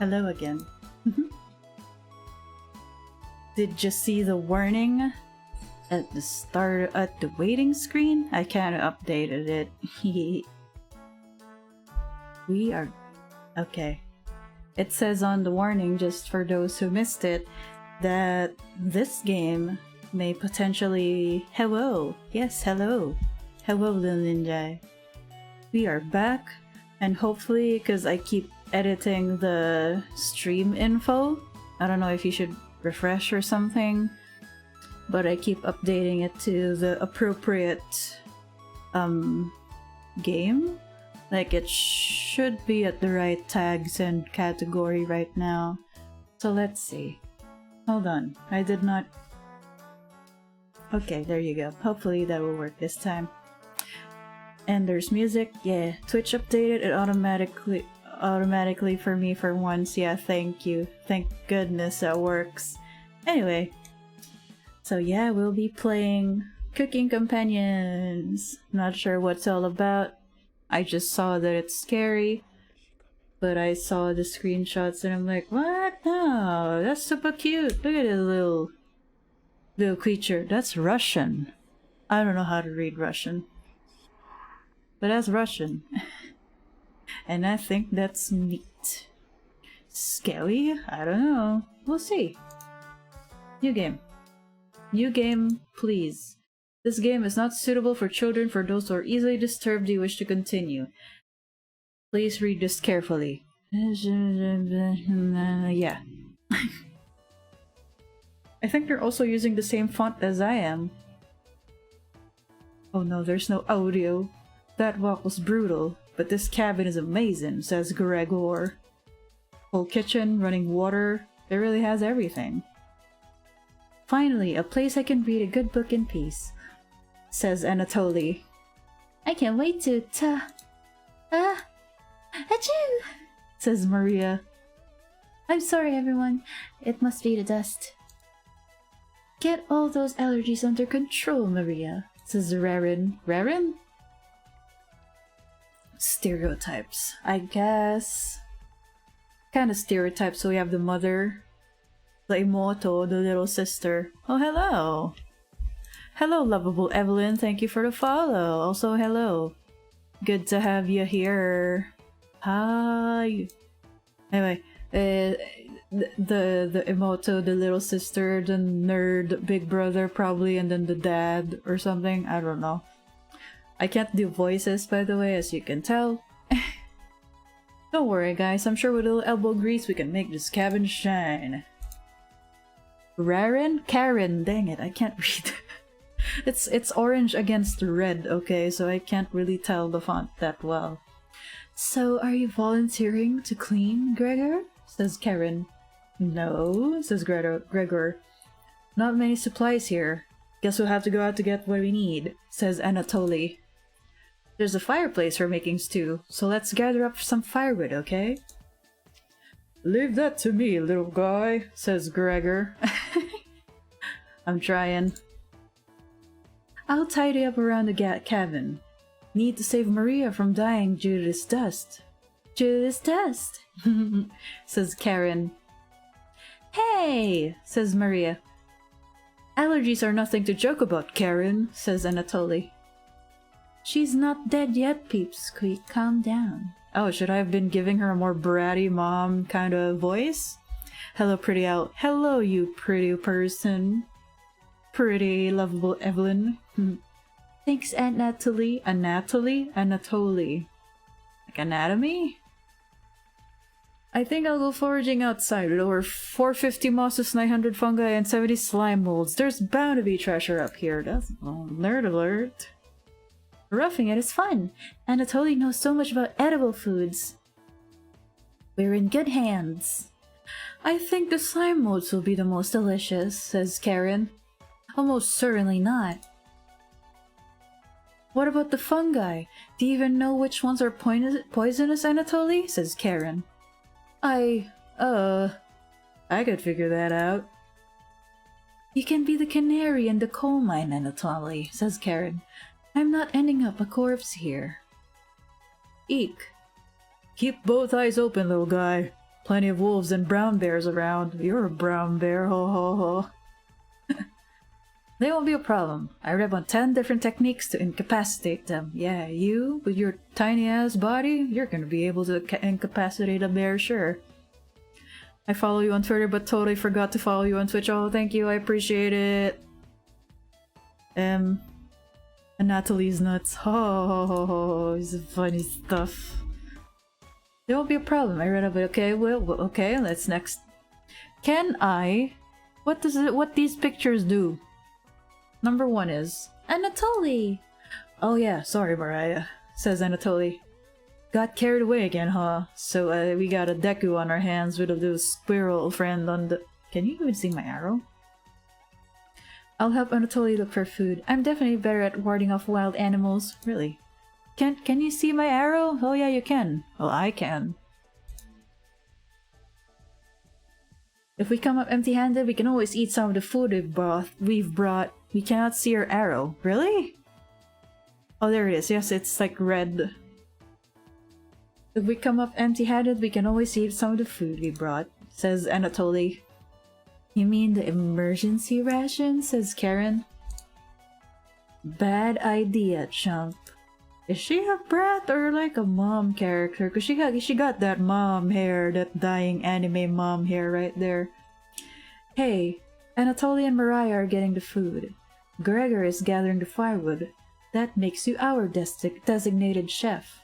Hello again. Did you see the warning at the start at the waiting screen? I kinda updated it. We are okay. It says on the warning, just for those who missed it, that this game may potentially... Hello! Yes, hello! Hello, little ninja. We are back, and hopefully, because I keep editing the stream info, I don't know if you should refresh or something, but I keep updating it to the appropriate game. Like, it should be at the right tags and category right now. So let's see. Hold on, I did not... Okay, there you go. Hopefully that will work this time. And there's music. Yeah, Twitch updated it automatically for me for once. Yeah, thank you. Thank goodness that works. Anyway, so yeah, we'll be playing Cooking Companions. Not sure what it's all about. I just saw that it's scary, but I saw the screenshots and I'm like, what? No, that's super cute. Look at this little creature. That's Russian. I don't know how to read Russian, but that's Russian. And I think that's neat. Scary? I don't know. We'll see. New game. New game, please. This game is not suitable for children. For those who are easily disturbed, you wish to continue. Please read this carefully. Yeah. I think they're also using the same font as I am. Oh no, there's no audio. That walk was brutal, but this cabin is amazing, says Gregor. Full kitchen, running water, it really has everything. Finally, a place I can read a good book in peace, says Anatoly. I can't wait to achoo, says Maria. I'm sorry everyone, it must be the dust. Get all those allergies under control, Maria, says Rarin. Rarin? Stereotypes, I guess. Kind of stereotypes, so we have the mother, the Imoto, the little sister. Oh, hello! Hello, lovable Evelyn, thank you for the follow. Also, hello. Good to have you here. Hi! Anyway, the Imoto, the little sister, the nerd big brother probably, and then the dad or something, I don't know. I can't do voices, by the way, as you can tell. Don't worry guys, I'm sure with a little elbow grease we can make this cabin shine. Rarin? Karen, dang it, I can't read. It's orange against red, okay, so I can't really tell the font that well. So, are you volunteering to clean, Gregor? Says Karen. No, says Gregor. Not many supplies here. Guess we'll have to go out to get what we need, says Anatoly. There's a fireplace for making stew, so let's gather up some firewood, okay? Leave that to me, little guy, says Gregor. I'm trying. I'll tidy up around the cabin. Need to save Maria from dying due to this dust. Due to this dust, says Karen. Hey, says Maria. Allergies are nothing to joke about, Karen, says Anatoly. She's not dead yet, Peepsqueak. Calm down. Oh, should I have been giving her a more bratty mom kind of voice? Hello, pretty out. Hello, you pretty person. Pretty, lovable Evelyn. Thanks, Anatoly. Anatoly. Like anatomy? I think I'll go foraging outside with over 450 mosses, 900 fungi, and 70 slime molds. There's bound to be treasure up here. That's nerd alert. Roughing it is fun. Anatoly knows so much about edible foods. We're in good hands. I think the slime molds will be the most delicious, says Karen. Almost certainly not. What about the fungi? Do you even know which ones are poisonous, Anatoly? Says Karen. I could figure that out. You can be the canary in the coal mine, Anatoly, says Karen. I'm not ending up a corpse here. Eek. Keep both eyes open, little guy. Plenty of wolves and brown bears around. You're a brown bear, ho ho ho. They won't be a problem. I read on 10 different techniques to incapacitate them. Yeah, you, with your tiny-ass body, you're gonna be able to incapacitate a bear, sure. I follow you on Twitter, but totally forgot to follow you on Twitch. Oh, thank you, I appreciate it. Natalie's nuts. Oh, it's funny stuff. There won't be a problem. I read about it. Okay, well, okay, let's next. Can I? What these pictures do? Number 1 is Anatoly! Oh yeah, sorry Mariah, says Anatoly. Got carried away again, huh? So we got a Deku on our hands with a little squirrel friend on the— Can you even see my arrow? I'll help Anatoly look for food. I'm definitely better at warding off wild animals. Really? Can you see my arrow? Oh yeah, you can. Well, I can. If we come up empty-handed, we can always eat some of the food we've brought. We cannot see our arrow. Really? Oh, there it is. Yes, it's like red. If we come up empty-handed, we can always eat some of the food we brought, says Anatoly. You mean the emergency ration? Says Karen. Bad idea, chump. Is she a brat or like a mom character? Cause she got that mom hair, that dying anime mom hair right there. Hey, Anatoly and Mariah are getting the food. Gregor is gathering the firewood. That makes you our designated chef.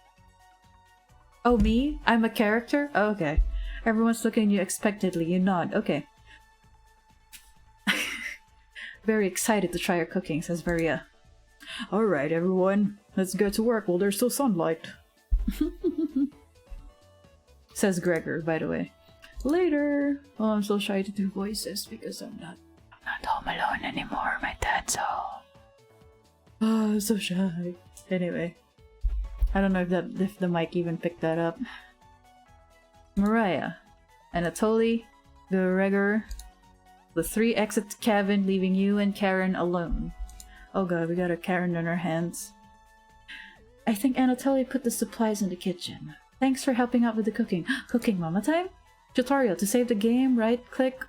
Oh, me? I'm a character? Oh, okay. Everyone's looking at you expectantly. You nod. Okay. Very excited to try your cooking, says Maria. Alright, everyone. Let's get to work while there's still sunlight. Says Gregor, by the way. Later! Oh, I'm so shy to do voices because I'm not home alone anymore. My dad's home. Oh, I'm so shy. Anyway. I don't know if the mic even picked that up. Mariah, Anatoly, Gregor, the 3 exit the cabin, leaving you and Karen alone. Oh god, we got a Karen on our hands. I think Anatoly put the supplies in the kitchen. Thanks for helping out with the cooking. Cooking mama time? Tutorial. To save the game, right-click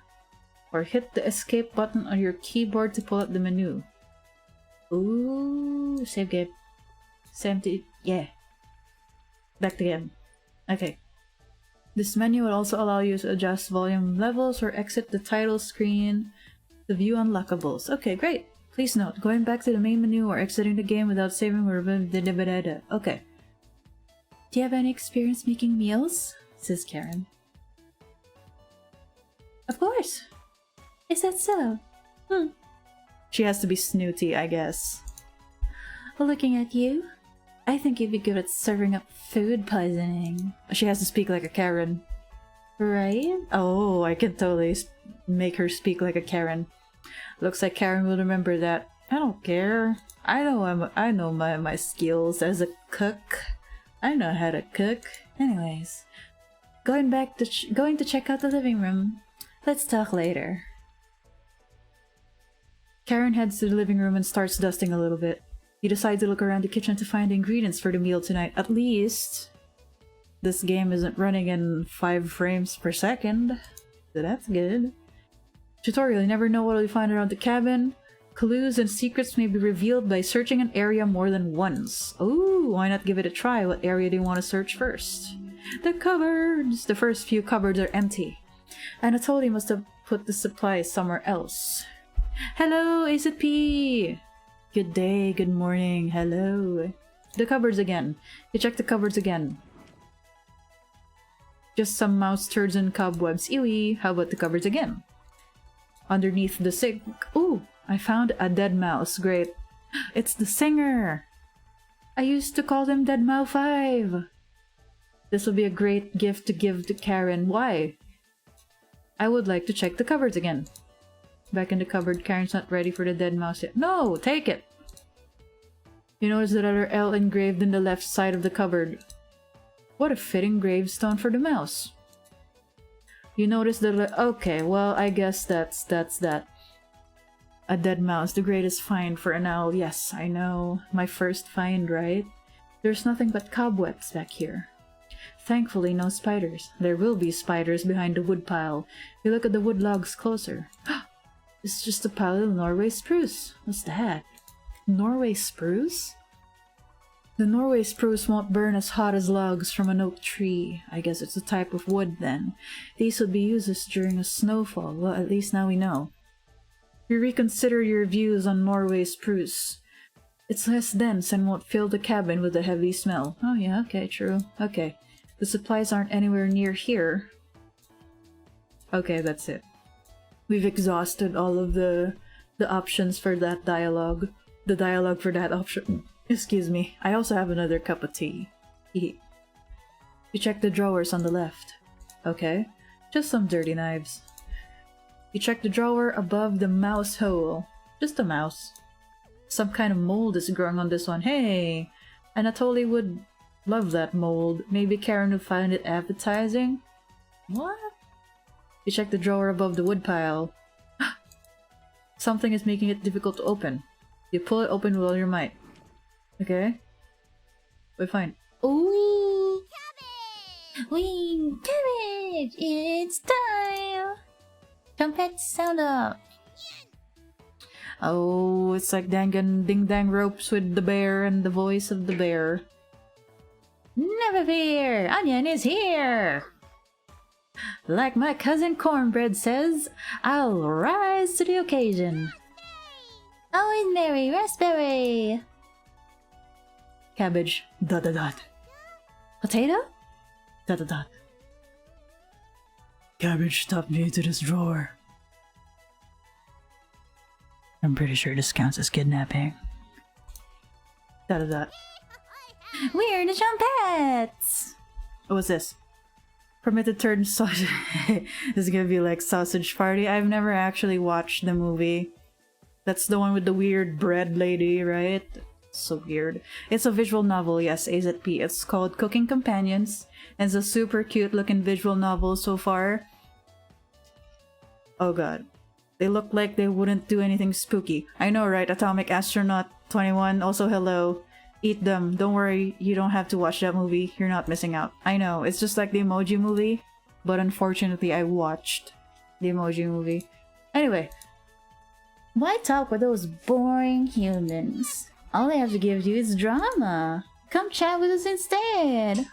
or hit the escape button on your keyboard to pull up the menu. Ooh, save game. Yeah. Back to game. Okay. This menu will also allow you to adjust volume levels or exit the title screen to view unlockables. Okay, great. Please note, going back to the main menu or exiting the game without saving will remove the da-da-da-da. Okay. Do you have any experience making meals? Says Karen. Of course. Is that so? She has to be snooty, I guess. Looking at you, I think you'd be good at serving up food poisoning. She has to speak like a Karen. Right? Oh, I can totally make her speak like a Karen. Looks like Karen will remember that. I don't care. I know my skills as a cook. I know how to cook. Anyways, going to check out the living room. Let's talk later. Karen heads to the living room and starts dusting a little bit. You decide to look around the kitchen to find the ingredients for the meal tonight. At least this game isn't running in 5 frames per second, so that's good. Tutorial. You never know what you'll find around the cabin. Clues and secrets may be revealed by searching an area more than once. Ooh, why not give it a try? What area do you want to search first? The cupboards! The first few cupboards are empty. Anatoly must have put the supplies somewhere else. Hello, AZP! Good day, good morning, hello. The cupboards again. You check the cupboards again. Just some mouse turds and cobwebs. Ewy! How about the cupboards again? Underneath the sink. Ooh! I found a dead mouse. Great. It's the singer! I used to call them Dead Mouse 5! This will be a great gift to give to Karen. Why? I would like to check the cupboards again. Back in the cupboard, Karen's not ready for the dead mouse yet. No! Take it! You notice the letter L engraved in the left side of the cupboard. What a fitting gravestone for the mouse. You notice the okay, well, I guess that's that. A dead mouse, the greatest find for an owl. Yes, I know. My first find, right? There's nothing but cobwebs back here. Thankfully, no spiders. There will be spiders behind the woodpile. We look at the wood logs closer. It's just a pile of Norway spruce. What's that? Norway spruce? The Norway spruce won't burn as hot as logs from an oak tree. I guess it's a type of wood then. These would be useless during a snowfall. Well, at least now we know. You reconsider your views on Norway spruce. It's less dense and won't fill the cabin with a heavy smell. Oh yeah, okay, true. Okay. The supplies aren't anywhere near here. Okay, that's it. We've exhausted all of the options for that dialogue. The dialogue for that option. Excuse me. I also have another cup of tea. You check the drawers on the left. Okay. Just some dirty knives. You check the drawer above the mouse hole. Just a mouse. Some kind of mold is growing on this one. Hey! Anatoly would love that mold. Maybe Karen would find it appetizing? What? You check the drawer above the woodpile. Something is making it difficult to open. You pull it open with all your might. Okay. We're fine. Ooh! Cabbage! Wing cabbage! It's time! Trumpet sound up! Oh, it's like ding dang ropes with the bear and the voice of the bear. Never fear! Onion is here! Like my cousin Cornbread says, I'll rise to the occasion. Oh, Mary Raspberry! Cabbage. ... Potato? ... Cabbage stuffed me into this drawer. I'm pretty sure this counts as kidnapping. ... We're the Trumpets! What's this? Permitted turn sausage. This is gonna be like Sausage Party. I've never actually watched the movie. That's the one with the weird bread lady, right? So weird. It's a visual novel, yes, AZP. It's called Cooking Companions. And it's a super cute looking visual novel so far. Oh god. They look like they wouldn't do anything spooky. I know, right? Atomic Astronaut 21. Also, hello. Eat them. Don't worry, you don't have to watch that movie. You're not missing out. I know, it's just like the Emoji Movie. But unfortunately, I watched the Emoji Movie. Anyway. Why talk with those boring humans? All they have to give you is drama. Come chat with us instead.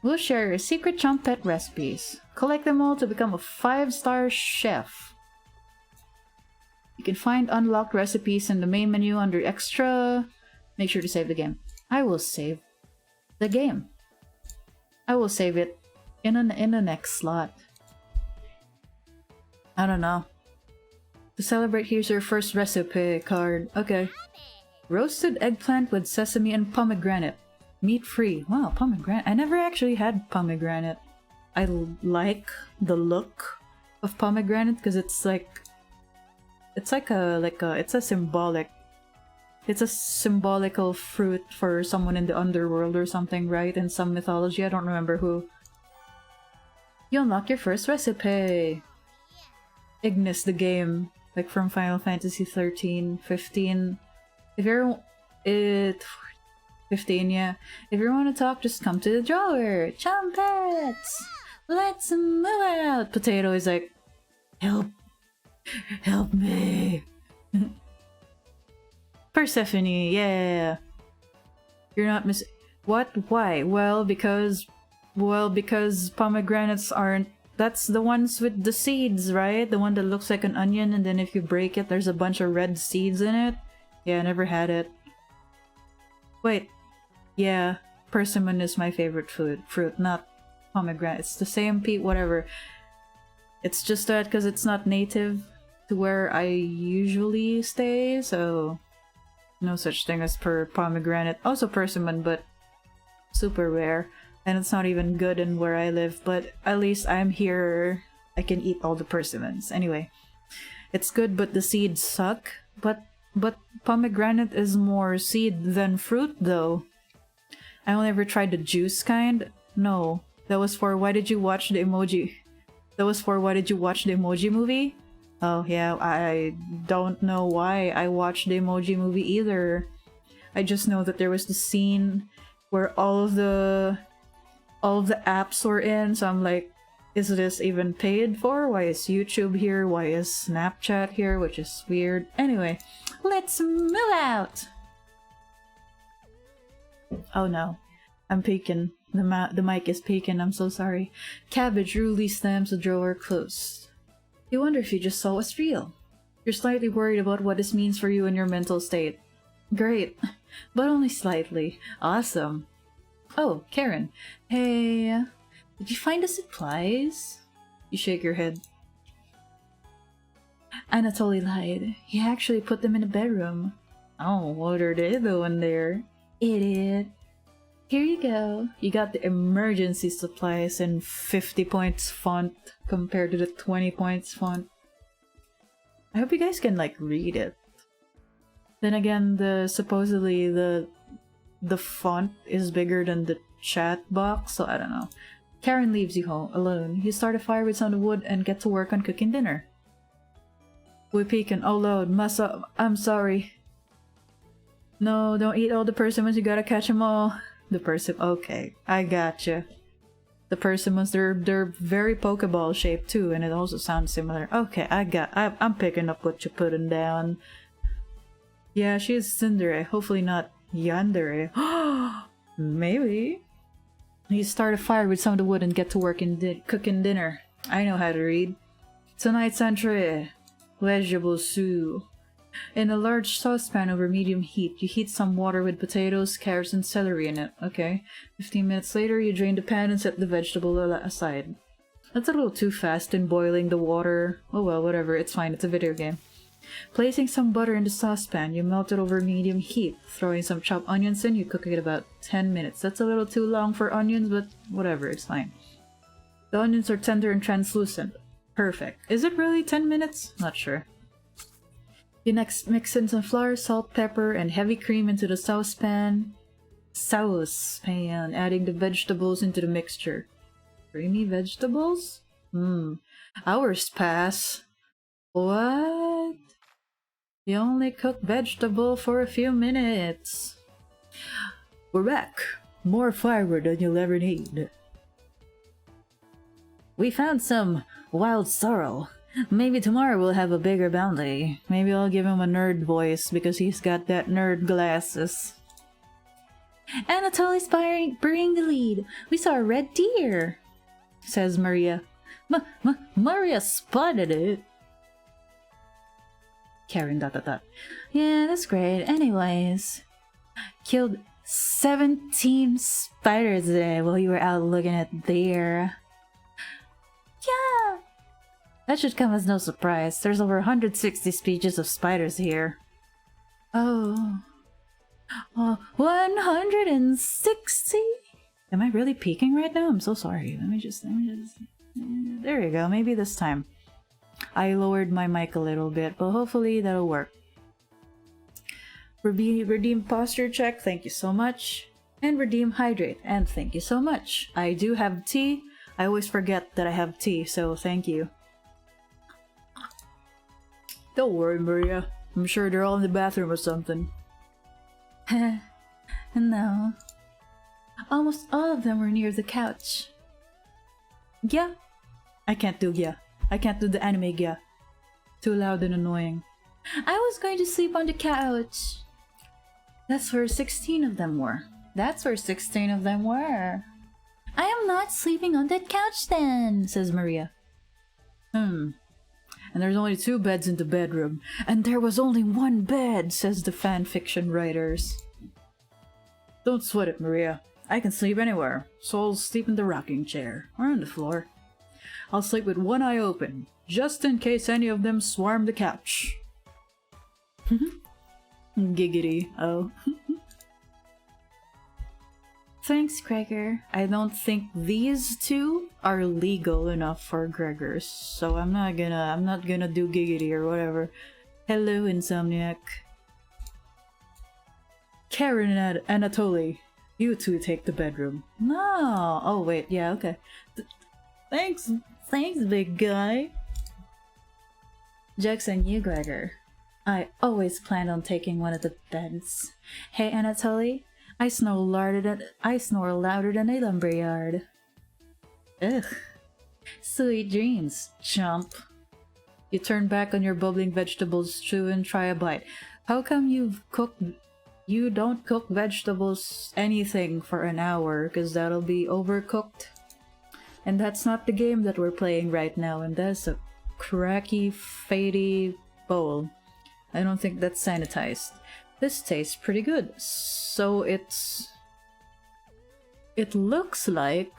We'll share your secret trumpet recipes. Collect them all to become a 5-star chef. You can find unlocked recipes in the main menu under Extra. Make sure to save the game. I will save the game. I will save it in the next slot. I don't know. To celebrate, here's your first recipe card. Okay. Roasted eggplant with sesame and pomegranate. Meat-free. Wow, pomegranate. I never actually had pomegranate. I like the look of pomegranate because it's a symbolical fruit for someone in the underworld or something, right? In some mythology, I don't remember who. You unlock your first recipe. Ignis the game, like from Final Fantasy 13, 15. If you're 15, yeah. If you want to talk, just come to the drawer. Trumpets! Let's move out! Potato is like, help me. Persephone, yeah. You're not miss. What? Why? Well, because pomegranates aren't. That's the ones with the seeds, right? The one that looks like an onion, and then if you break it, there's a bunch of red seeds in it. Yeah, I never had it. Wait. Yeah, persimmon is my favorite fruit, not pomegranate. It's the same whatever. It's just that because it's not native to where I usually stay, so no such thing as pomegranate. Also persimmon, but super rare. And it's not even good in where I live, but at least I'm here. I can eat all the persimmons. Anyway, it's good, but the seeds suck. But pomegranate is more seed than fruit, though. I only ever tried the juice kind. No, that was for why did you watch the emoji? That was for why did you watch the Emoji Movie? Oh yeah, I don't know why I watched the Emoji Movie either. I just know that there was the scene where all of the apps were in, so I'm like, is this even paid for? Why is YouTube here? Why is Snapchat here? Which is weird. Anyway, let's move out! Oh no, I'm peeking. The mic is peeking, I'm so sorry. Cabbage really slams the drawer closed. You wonder if you just saw what's real. You're slightly worried about what this means for you and your mental state. Great, but only slightly. Awesome. Oh, Karen. Hey, did you find the supplies? You shake your head. Anatoly lied. He actually put them in the bedroom. Oh, what are they doing there? Idiot. Here you go. You got the emergency supplies in 50 points font compared to the 20 points font. I hope you guys can like read it. Then again, supposedly the font is bigger than the chat box, so I don't know. Karen leaves you home alone. You start a fire with some wood and get to work on cooking dinner. We peek and oh lord, Masa, I'm sorry. No, don't eat all the persimmons, you gotta catch them all. The persimmon, okay, I gotcha. The persimmons, they're very Pokeball shaped too, and it also sounds similar. Okay, I'm picking up what you're putting down. Yeah, she's tsundere, hopefully not yandere. Maybe. You start a fire with some of the wood and get to work in cooking dinner. I know how to read. Tonight's entree, vegetable soup. In a large saucepan over medium heat, you heat some water with potatoes, carrots, and celery in it. Okay. 15 minutes later, you drain the pan and set the vegetable aside. That's a little too fast in boiling the water. Oh well, whatever, it's fine, it's a video game. Placing some butter in the saucepan, you melt it over medium heat. Throwing some chopped onions in, you cook it about 10 minutes. That's a little too long for onions, but whatever, it's fine. The onions are tender and translucent. Perfect. Is it really 10 minutes? Not sure. You next mix in some flour, salt, pepper, and heavy cream into the saucepan. Adding the vegetables into the mixture. Creamy vegetables? Hours pass. What? You only cook vegetable for a few minutes. We're back. More firewood than you'll ever need. We found some wild sorrel. Maybe tomorrow we'll have a bigger bounty. Maybe I'll give him a nerd voice because he's got that nerd glasses. Anatoly's bringing the lead. We saw a red deer, says Maria. Maria spotted it. Karen ... Yeah, that's great. Anyways, killed 17 spiders today while you were out looking at deer. Yeah! That should come as no surprise. There's over 160 species of spiders here. Oh. 160? Am I really peeking right now? I'm so sorry. Let me just... There you go. Maybe this time. I lowered my mic a little bit, but hopefully that'll work. Redeem posture check, thank you so much. And redeem hydrate, and thank you so much. I do have tea. I always forget that I have tea, so thank you. Don't worry, Maria. I'm sure they're all in the bathroom or something. No. Almost all of them were near the couch. Yeah. I can't do yeah. I can't do the anime yeah. Too loud and annoying. I was going to sleep on the couch. That's where 16 of them were. That's where 16 of them were. I am not sleeping on that couch then, says Maria. And there's only 2 beds in the bedroom. And there was only 1 bed, says the fanfiction writers. Don't sweat it, Maria. I can sleep anywhere, so I'll sleep in the rocking chair, or on the floor. I'll sleep with one eye open, just in case any of them swarm the couch. Giggity, oh. Thanks, Gregor. I don't think these 2 are legal enough for Gregors, so I'm not gonna do giggity or whatever. Hello, Insomniac. Karen and Anatoly, you 2 take the bedroom. No! Oh wait, yeah, okay. Thanks, big guy. Joke's on you, Gregor. I always planned on taking one of the beds. Hey, Anatoly, I snore louder than a lumberyard. Ugh. Sweet dreams, chump. You turn back on your bubbling vegetable stew and try a bite. How come you don't cook vegetables anything for an hour? Because that'll be overcooked. And that's not the game that we're playing right now, and that's a cracky, fadey bowl. I don't think that's sanitized. This tastes pretty good. So it looks like...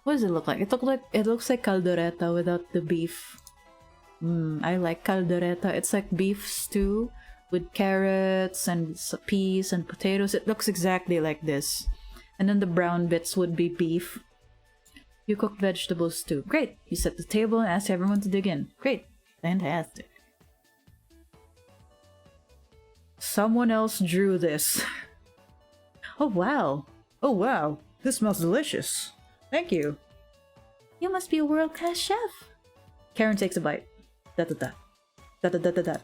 What does it look like? It looks like caldereta without the beef. I like caldereta. It's like beef stew with carrots and peas and potatoes. It looks exactly like this. And then the brown bits would be beef. You cook vegetables too. Great! You set the table and ask everyone to dig in. Great! Fantastic. Someone else drew this. Oh wow! Oh wow! This smells delicious! Thank you! You must be a world-class chef. Karen takes a bite. Da-da-da. Da-da-da-da-da.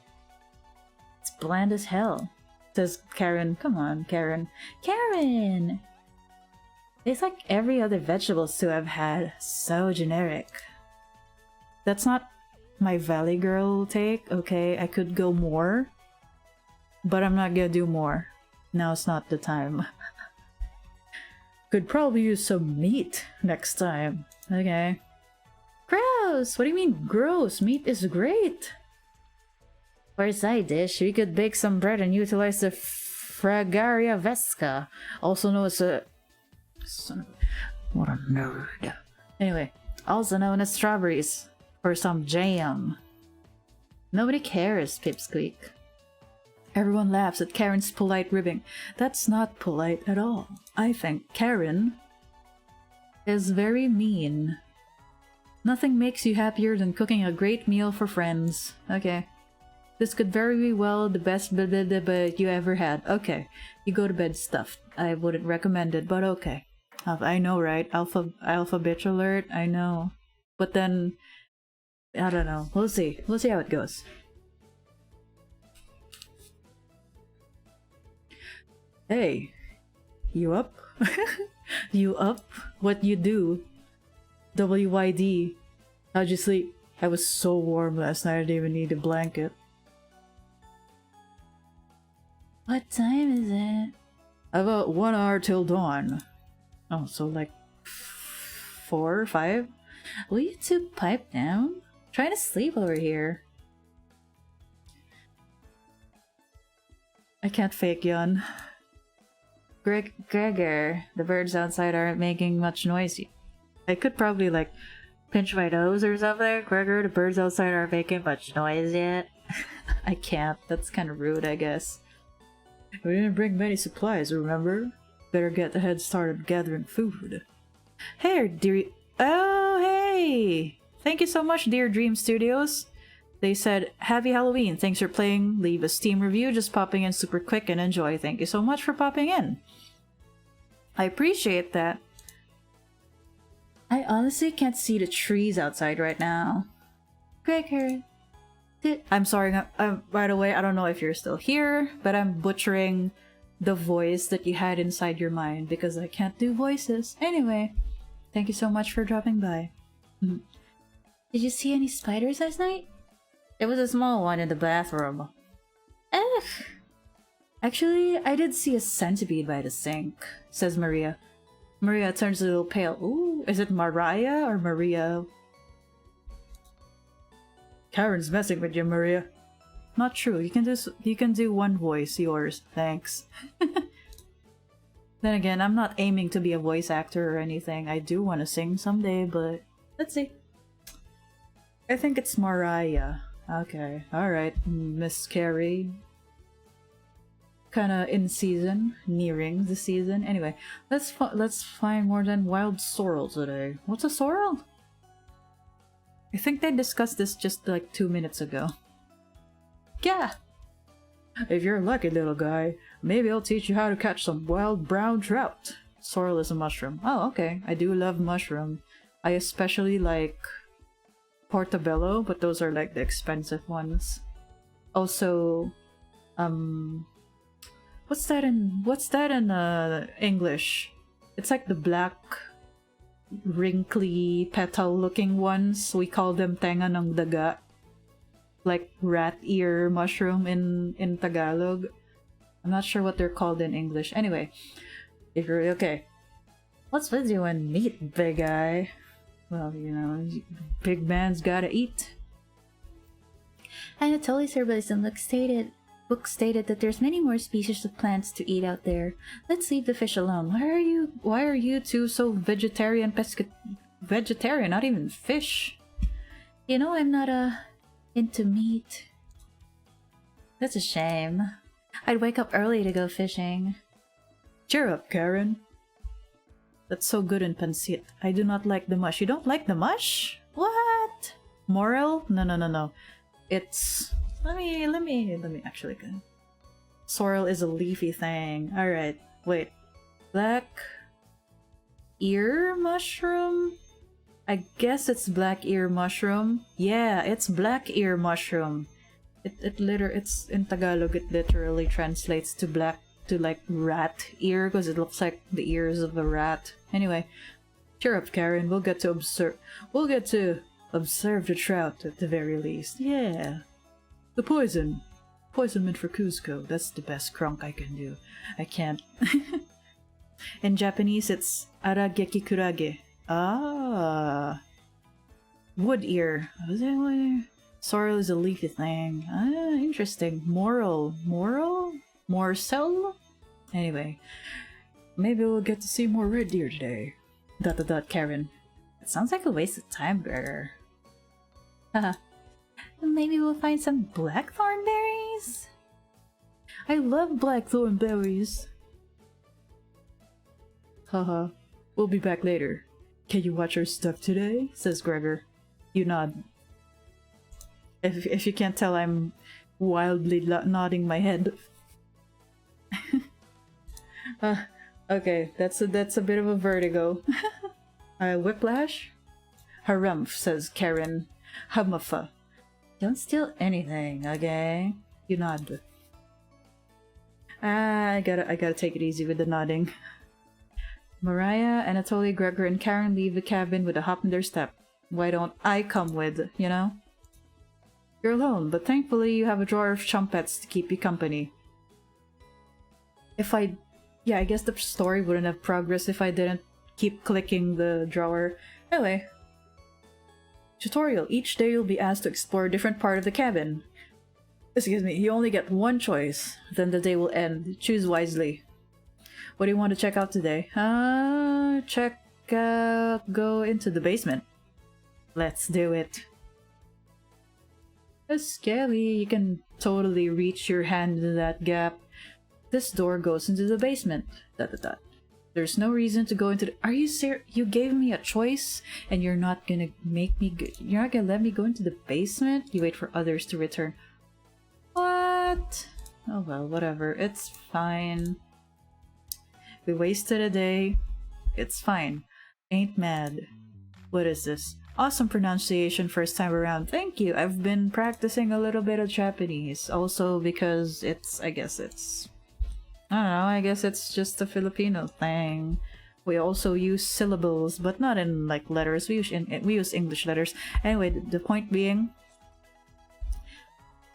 It's bland as hell. Says Karen. Come on, Karen. Karen! It's like every other vegetable stew I've had. So generic. That's not my Valley Girl take, okay? I could go more. But I'm not gonna do more. Now's not the time. Could probably use some meat next time. Okay. Gross! What do you mean gross? Meat is great! For a side dish, we could bake some bread and utilize the Fragaria vesca, also known as a... Son of a... What a nerd. Anyway, also known as strawberries. For some jam. Nobody cares, Pipsqueak. Everyone laughs at Karen's polite ribbing. That's not polite at all. I think Karen is very mean. Nothing makes you happier than cooking a great meal for friends. Okay. This could very well the best you ever had. Okay. You go to bed stuffed. I wouldn't recommend it, but okay. I know, right? Alpha bitch alert. I know. But then, I don't know. We'll see. We'll see how it goes. Hey, you up? You up? What you do? WYD. How'd you sleep? I was so warm last night I didn't even need a blanket. What time is it? About 1 hour till dawn. Oh, so like 4 or 5? Will you two pipe down? I'm trying to sleep over here. I can't fake yawn. Gregor, the birds outside aren't making much noise. I could probably like pinch my nose or something. Gregor, the birds outside aren't making much noise yet. I can't. That's kind of rude, I guess. We didn't bring many supplies, remember? Better get the head started gathering food. Hey, dear. Oh, hey! Thank you so much, Dear Dream Studios. They said, Happy Halloween. Thanks for playing. Leave a Steam review. Just popping in super quick and enjoy. Thank you so much for popping in. I appreciate that. I honestly can't see the trees outside right now. Gregor. I'm sorry, by the way, I don't know if you're still here, but I'm butchering the voice that you had inside your mind because I can't do voices. Anyway, thank you so much for dropping by. Did you see any spiders last night? It was a small one in the bathroom. Ugh! Actually, I did see a centipede by the sink, says Maria. Maria turns a little pale. Ooh, is it Mariah or Maria? Karen's messing with you, Maria. Not true. You can do one voice, yours. Thanks. Then again, I'm not aiming to be a voice actor or anything. I do want to sing someday, but let's see. I think it's Mariah. Okay, alright, Miss Carrie. Kinda in season, nearing the season. Anyway, let's find more than wild sorrel today. What's a sorrel? I think they discussed this just like 2 minutes ago. Yeah! If you're lucky, little guy, maybe I'll teach you how to catch some wild brown trout. Sorrel is a mushroom. Oh, okay. I do love mushroom. I especially like portobello, but those are like the expensive ones. Also, What's that in English? It's like the black, wrinkly, petal-looking ones. We call them tenga ng daga. Like rat ear mushroom in Tagalog. I'm not sure what they're called in English. Anyway, if you're okay. What's with you and meat, big guy? Well, you know, big man's gotta eat. Anatoly's herbalism book stated that there's many more species of plants to eat out there. Let's leave the fish alone. Why are you two so vegetarian vegetarian, not even fish? You know, I'm not into meat. That's a shame. I'd wake up early to go fishing. Cheer up, Karen. That's so good in pancit. I do not like the mush. You don't like the mush? What? Moral? No. It's... Let me actually go. Sorrel is a leafy thing. Alright, wait. Black... ear mushroom? I guess it's black ear mushroom. Yeah, it's black ear mushroom. It's in Tagalog, it literally translates to black, to like rat ear, because it looks like the ears of a rat. Anyway, cheer up, Karen. We'll get to observe the trout at the very least. Yeah. The poison meant for Cusco. That's the best crunk I can do. I can't. In Japanese, it's arageki kurage. Ah. Wood ear. Was that one? Sorrel is a leafy thing. Ah, interesting. Morsel? Anyway, maybe we'll get to see more red deer today. ... Karen. It sounds like a waste of time, Gregor. Haha. Maybe we'll find some blackthorn berries? I love blackthorn berries. Haha. We'll be back later. Can you watch our stuff today? Says Gregor. You nod. If you can't tell, I'm wildly nodding my head. Okay, that's a bit of a vertigo. Whiplash? Harumph, says Karen. Humuffa. Don't steal anything, okay? You nod. I gotta take it easy with the nodding. Mariah, Anatoly, Gregor, and Karen leave the cabin with a hop in their step. Why don't I come with, you know? You're alone, but thankfully you have a drawer of chumpets to keep you company. Yeah, I guess the story wouldn't have progressed if I didn't keep clicking the drawer. Anyway. Tutorial. Each day you'll be asked to explore a different part of the cabin. Excuse me, you only get one choice. Then the day will end. Choose wisely. What do you want to check out today? Go into the basement. Let's do it. It's scary. You can totally reach your hand into that gap. This door goes into the basement. ... There's no reason to go into the— Are you serious? You gave me a choice and you're not gonna make me you're not gonna let me go into the basement? You wait for others to return. What? Oh well, whatever. It's fine. We wasted a day. It's fine. Ain't mad. What is this? Awesome pronunciation first time around. Thank you. I've been practicing a little bit of Japanese. Also because I guess it's just a Filipino thing. We also use syllables, but not in like letters. We use English letters. Anyway, the point being,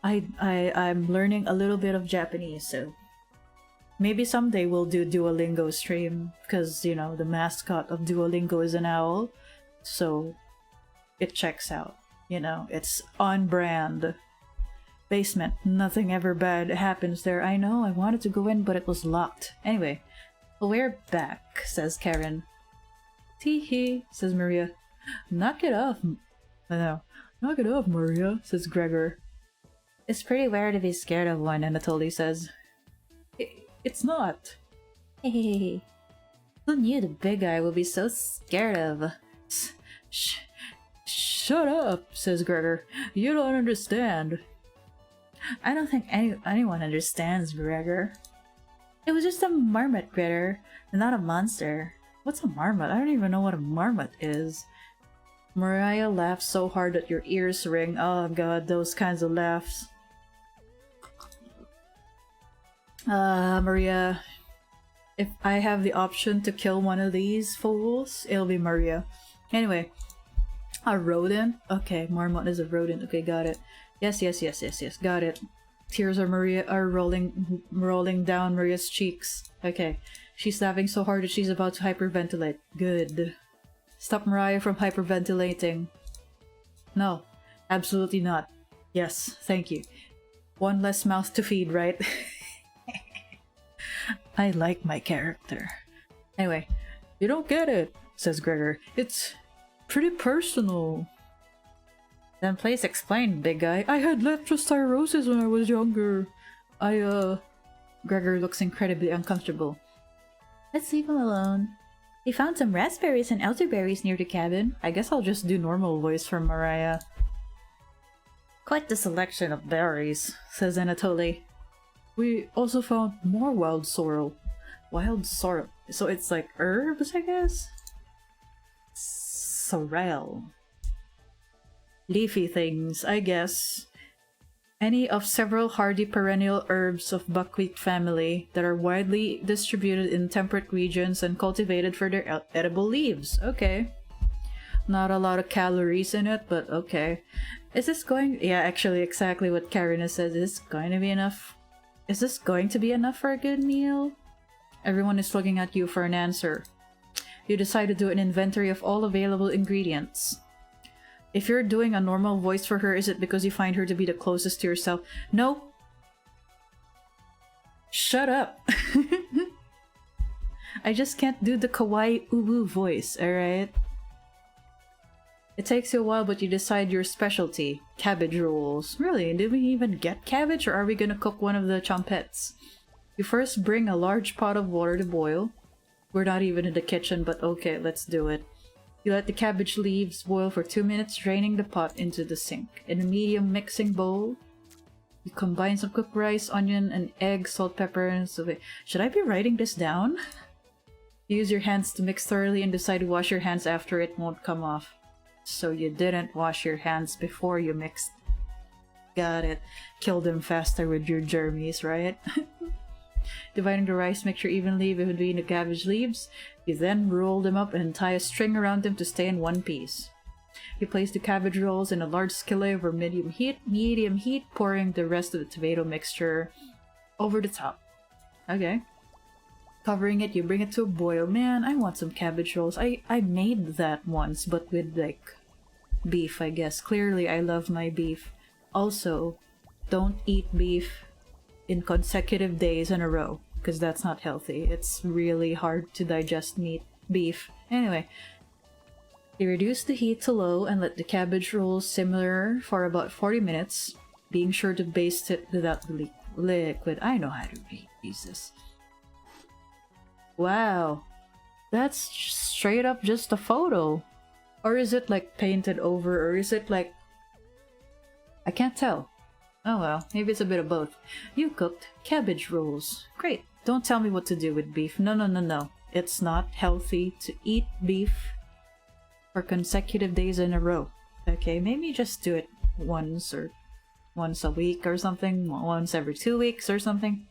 I'm learning a little bit of Japanese, so maybe someday we'll do Duolingo stream, because you know the mascot of Duolingo is an owl, so it checks out. You know, it's on brand. Basement. Nothing ever bad happens there. I know, I wanted to go in, but it was locked. Anyway, well, we're back, says Karen. Tee-hee, says Maria. Knock it off. Knock it off, Maria, says Gregor. It's pretty rare to be scared of one, Anatoly says. It's not. Hey. Who knew the big guy would be so scared of? Shut up, says Gregor. You don't understand. I don't think anyone understands, Gregor. It was just a marmot, Gregor, not a monster. What's a marmot? I don't even know what a marmot is. Mariah laughs so hard that your ears ring. Oh god, those kinds of laughs. Maria. If I have the option to kill one of these fools, it'll be Maria. Anyway, a rodent? Okay, Marmot is a rodent. Okay, got it. Yes, got it. Tears are rolling down Maria's cheeks. Okay, she's laughing so hard that she's about to hyperventilate. Good. Stop Mariah from hyperventilating. No, absolutely not. Yes, thank you. One less mouth to feed, right? I like my character. Anyway, you don't get it, says Gregor. It's pretty personal. Then please explain, big guy. I had leptospirosis when I was younger. Gregor looks incredibly uncomfortable. Let's leave him alone. We found some raspberries and elderberries near the cabin. I guess I'll just do normal voice for Mariah. Quite the selection of berries, says Anatoly. We also found more wild sorrel. Wild sorrel. So it's like herbs, I guess? Sorrel. Leafy things, I guess. Any of several hardy perennial herbs of buckwheat family that are widely distributed in temperate regions and cultivated for their edible leaves. Okay. Not a lot of calories in it, but okay. Is this going... Yeah, actually exactly what Karina says. Is this going to be enough? Is this going to be enough for a good meal? Everyone is looking at you for an answer. You decide to do an inventory of all available ingredients. If you're doing a normal voice for her, is it because you find her to be the closest to yourself? No. Shut up. I just can't do the kawaii uwu voice, alright? It takes you a while, but you decide your specialty. Cabbage rolls. Really? Did we even get cabbage, or are we gonna cook one of the chompettes? You first bring a large pot of water to boil. We're not even in the kitchen, but okay, let's do it. You let the cabbage leaves boil for 2 minutes, draining the pot into the sink. In a medium mixing bowl, you combine some cooked rice, onion, and egg, salt, pepper, and so... Should I be writing this down? Use your hands to mix thoroughly and decide to wash your hands after it won't come off. So you didn't wash your hands before you mixed. Got it. Kill them faster with your germies, right? Dividing the rice mixture evenly between the cabbage leaves, you then roll them up and tie a string around them to stay in one piece. You place the cabbage rolls in a large skillet over medium heat, pouring the rest of the tomato mixture over the top. Okay. Covering it, you bring it to a boil. Man, I want some cabbage rolls. I made that once, but with, like, beef, I guess. Clearly, I love my beef. Also, don't eat beef in consecutive days in a row, because that's not healthy. It's really hard to digest beef. Anyway, you reduce the heat to low and let the cabbage rolls simmer for about 40 minutes, being sure to baste it without the liquid. I know how to read this. Wow, that's straight up just a photo. Or is it like painted over, or is it like... I can't tell. Oh well, maybe it's a bit of both. You cooked cabbage rolls. Great. Don't tell me what to do with beef. No. It's not healthy to eat beef for consecutive days in a row. Okay, maybe just do it once a week or something. Once every 2 weeks or something.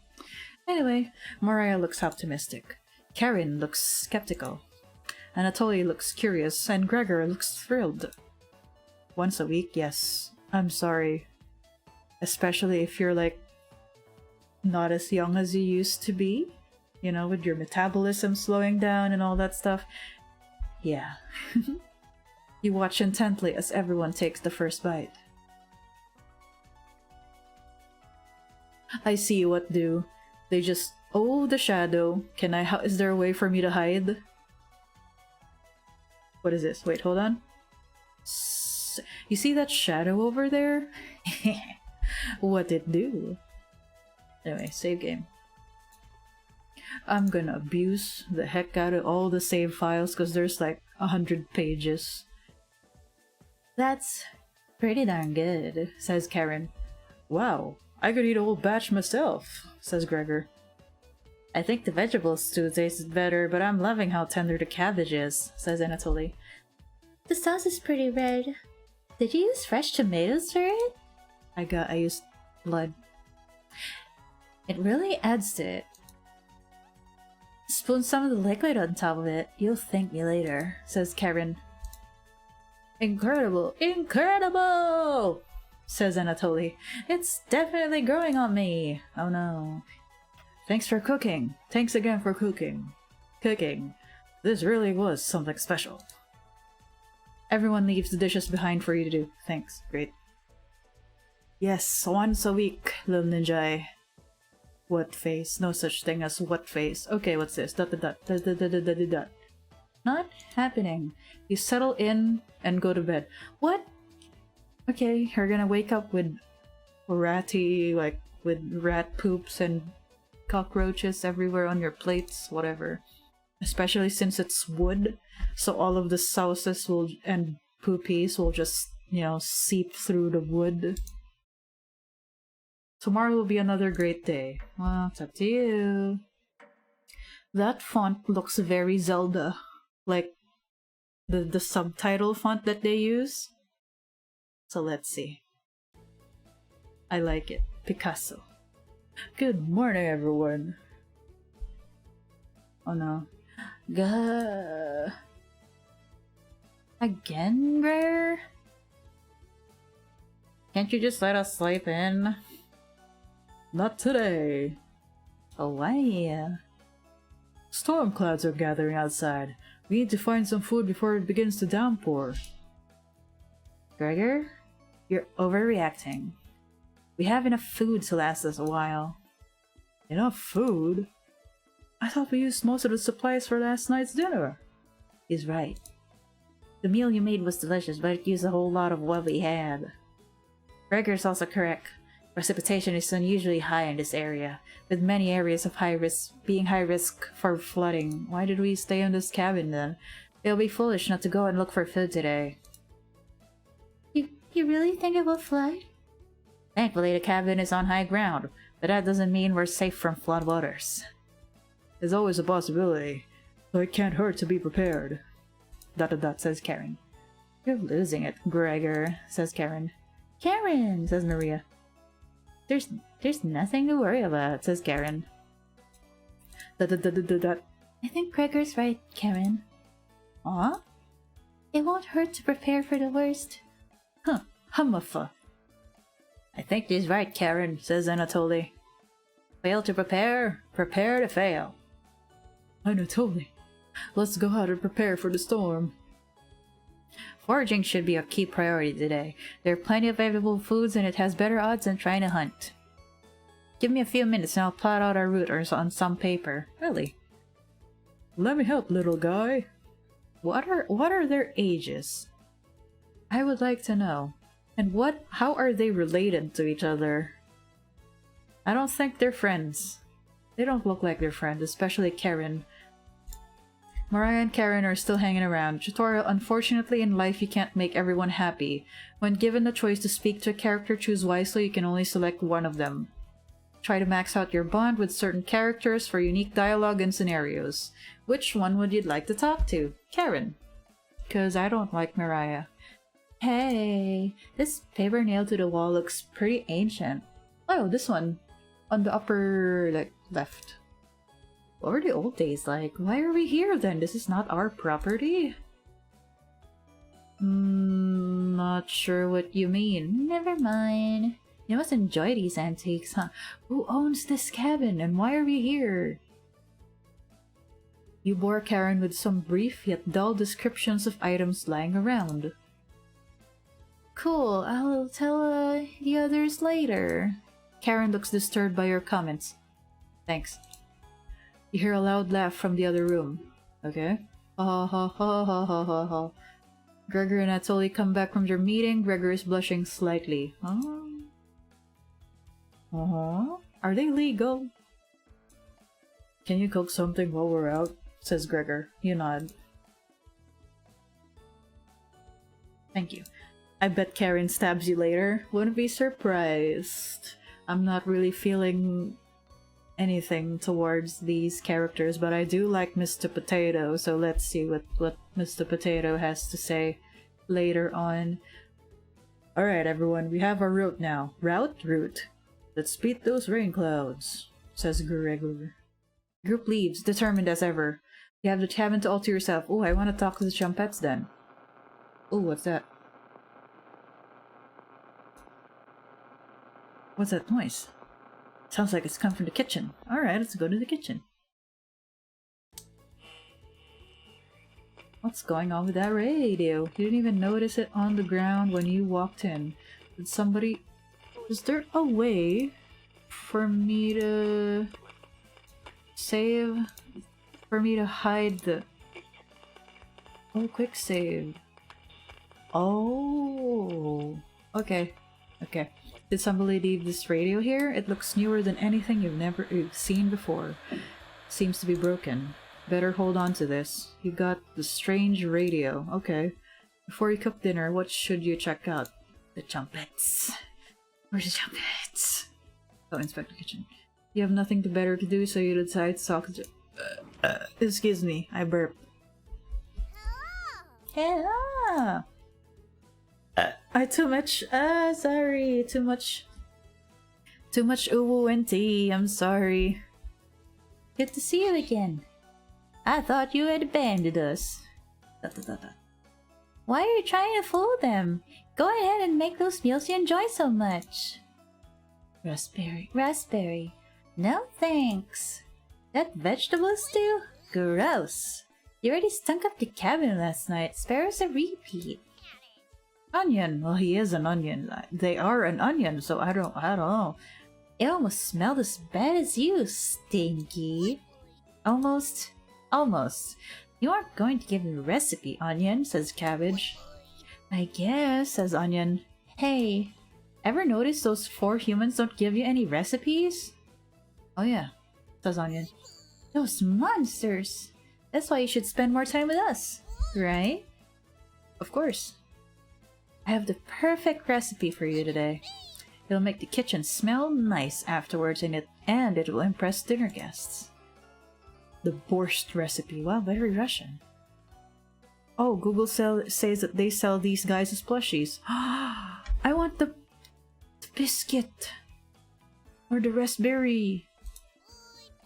Anyway, Mariah looks optimistic. Karen looks skeptical. Anatoly looks curious, and Gregor looks thrilled. Once a week, yes. I'm sorry. Especially if you're, like, not as young as you used to be. You know, with your metabolism slowing down and all that stuff. Yeah. You watch intently as everyone takes the first bite. I see what do. They just... Oh, the shadow. Can I... Is there a way for me to hide? What is this? Wait, hold on. You see that shadow over there? What it do? Anyway, save game. I'm gonna abuse the heck out of all the save files because there's like 100 pages. That's pretty darn good, says Karen. Wow, I could eat a whole batch myself, says Gregor. I think the vegetable stew tastes better, but I'm loving how tender the cabbage is, says Anatoly. The sauce is pretty red. Did you use fresh tomatoes for it? I used blood. It really adds to it. Spoon some of the liquid on top of it. You'll thank me later, says Karen. Incredible! Incredible! Says Anatoly. It's definitely growing on me! Oh no. Thanks for cooking. Thanks again for cooking. Cooking. This really was something special. Everyone leaves the dishes behind for you to do. Thanks. Great. Yes, once a week, little ninja. What face? No such thing as what face. Okay, what's this? Dot dot dot dot dot dot dot dot. Not happening. You settle in and go to bed. What? Okay, you're gonna wake up with ratty, like, with rat poops and cockroaches everywhere on your plates, whatever. Especially since it's wood, so all of the sauces will and poopies will just, you know, seep through the wood. Tomorrow will be another great day. Well, it's up to you. That font looks very Zelda. Like the subtitle font that they use. So let's see. I like it. Picasso. Good morning, everyone. Oh no. Gah. Again, Rare? Can't you just let us sleep in? Not today. Oh, why? Storm clouds are gathering outside. We need to find some food before it begins to downpour. Gregor, you're overreacting. We have enough food to last us a while. Enough food? I thought we used most of the supplies for last night's dinner. He's right. The meal you made was delicious, but it used a whole lot of what we had. Gregor's also correct. Precipitation is unusually high in this area, with many areas of being high risk for flooding. Why did we stay in this cabin then? It'll be foolish not to go and look for food today. You really think it will flood? Thankfully, the cabin is on high ground, but that doesn't mean we're safe from floodwaters. There's always a possibility, so it can't hurt to be prepared. ... says Karen. You're losing it, Gregor, says Karen. Karen, says Maria. There's nothing to worry about, says Karen. I think Gregor's right, Karen. Huh? It won't hurt to prepare for the worst. Huh, hummufa. I think he's right, Karen, says Anatoly. Fail to prepare, prepare to fail. Anatoly, let's go out and prepare for the storm. Foraging should be a key priority today. There are plenty of available foods and it has better odds than trying to hunt. Give me a few minutes and I'll plot out our route on some paper. Really? Let me help, little guy. What are their ages? I would like to know. And how are they related to each other? I don't think they're friends. They don't look like they're friends, especially Karen. Mariah and Karen are still hanging around. Tutorial, unfortunately in life you can't make everyone happy. When given the choice to speak to a character, choose wisely, you can only select one of them. Try to max out your bond with certain characters for unique dialogue and scenarios. Which one would you like to talk to? Karen. Cause I don't like Mariah. Hey, this paper nailed to the wall looks pretty ancient. Oh, this one. On the upper, left. What were the old days like? Why are we here then? This is not our property? Not sure what you mean. Never mind. You must enjoy these antiques, huh? Who owns this cabin and why are we here? You bore Karen with some brief yet dull descriptions of items lying around. Cool, I'll tell the others later. Karen looks disturbed by your comments. Thanks. You hear a loud laugh from the other room. Okay. Ha ha ha ha ha ha ha. Gregor and Anatoly come back from their meeting. Gregor is blushing slightly. Are they legal? Can you cook something while we're out? Says Gregor. You nod. Thank you. I bet Karen stabs you later. Wouldn't be surprised. I'm not really feeling anything towards these characters, but I do like Mr. Potato, so let's see what Mr. Potato has to say later on. Alright everyone, we have our route now. Route? Let's beat those rain clouds. says Gregor. Group leaves, determined as ever. You have the cabin to all to yourself. Oh, I want to talk to the Chumpets then. Oh, what's that? What's that noise? Sounds like it's come from the kitchen. Alright, let's go to the kitchen. What's going on with that radio? You didn't even notice it on the ground when you walked in. Did somebody... Is there a way for me to... save? For me to hide the... Oh, quick save. Oh... Okay. Okay. Did somebody leave this radio here? It looks newer than anything you've seen before. Seems to be broken. Better hold on to this. You got the strange radio. Okay. Before you cook dinner, what should you check out? The Chumpets. Where's the Chumpets? Go inspect the kitchen. You have nothing better to do, so you decide to talk to... excuse me, I burped. Hello! I too much... sorry. Too much uwu and tea. I'm sorry. Good to see you again. I thought you had abandoned us. Why are you trying to fool them? Go ahead and make those meals you enjoy so much. Raspberry. No thanks. That vegetable stew? Gross. You already stunk up the cabin last night. Spare us a repeat. Onion. Well, he is an onion. They are an onion, so I don't know. It almost smelled as bad as you, Stinky. Almost. You aren't going to give me a recipe, Onion, says Cabbage. I guess, says Onion. Hey, ever notice those 4 humans don't give you any recipes? Oh yeah, says Onion. Those monsters! That's why you should spend more time with us, right? Of course. I have the perfect recipe for you today. It'll make the kitchen smell nice afterwards and it will impress dinner guests. The borscht recipe. Wow, very Russian. Oh, Google says that they sell these guys as plushies. I want the biscuit. Or the raspberry.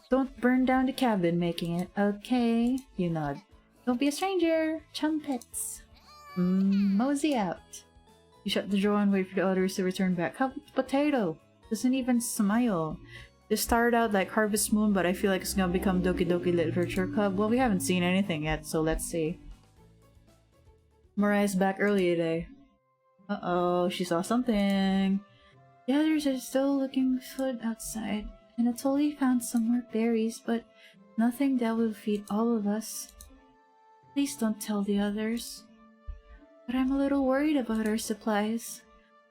Don't burn down the cabin making it. Okay, you nod. Don't be a stranger. Chumpets. Mosey out. You shut the door and wait for the others to return back. How about the potato? Doesn't even smile. This started out like Harvest Moon, but I feel like it's gonna become Doki Doki Literature Club. Well, we haven't seen anything yet, so let's see. Mariah's back early today. Uh-oh, she saw something. The others are still looking food outside, and Atoli found some more berries, but nothing that will feed all of us. Please don't tell the others. But I'm a little worried about our supplies.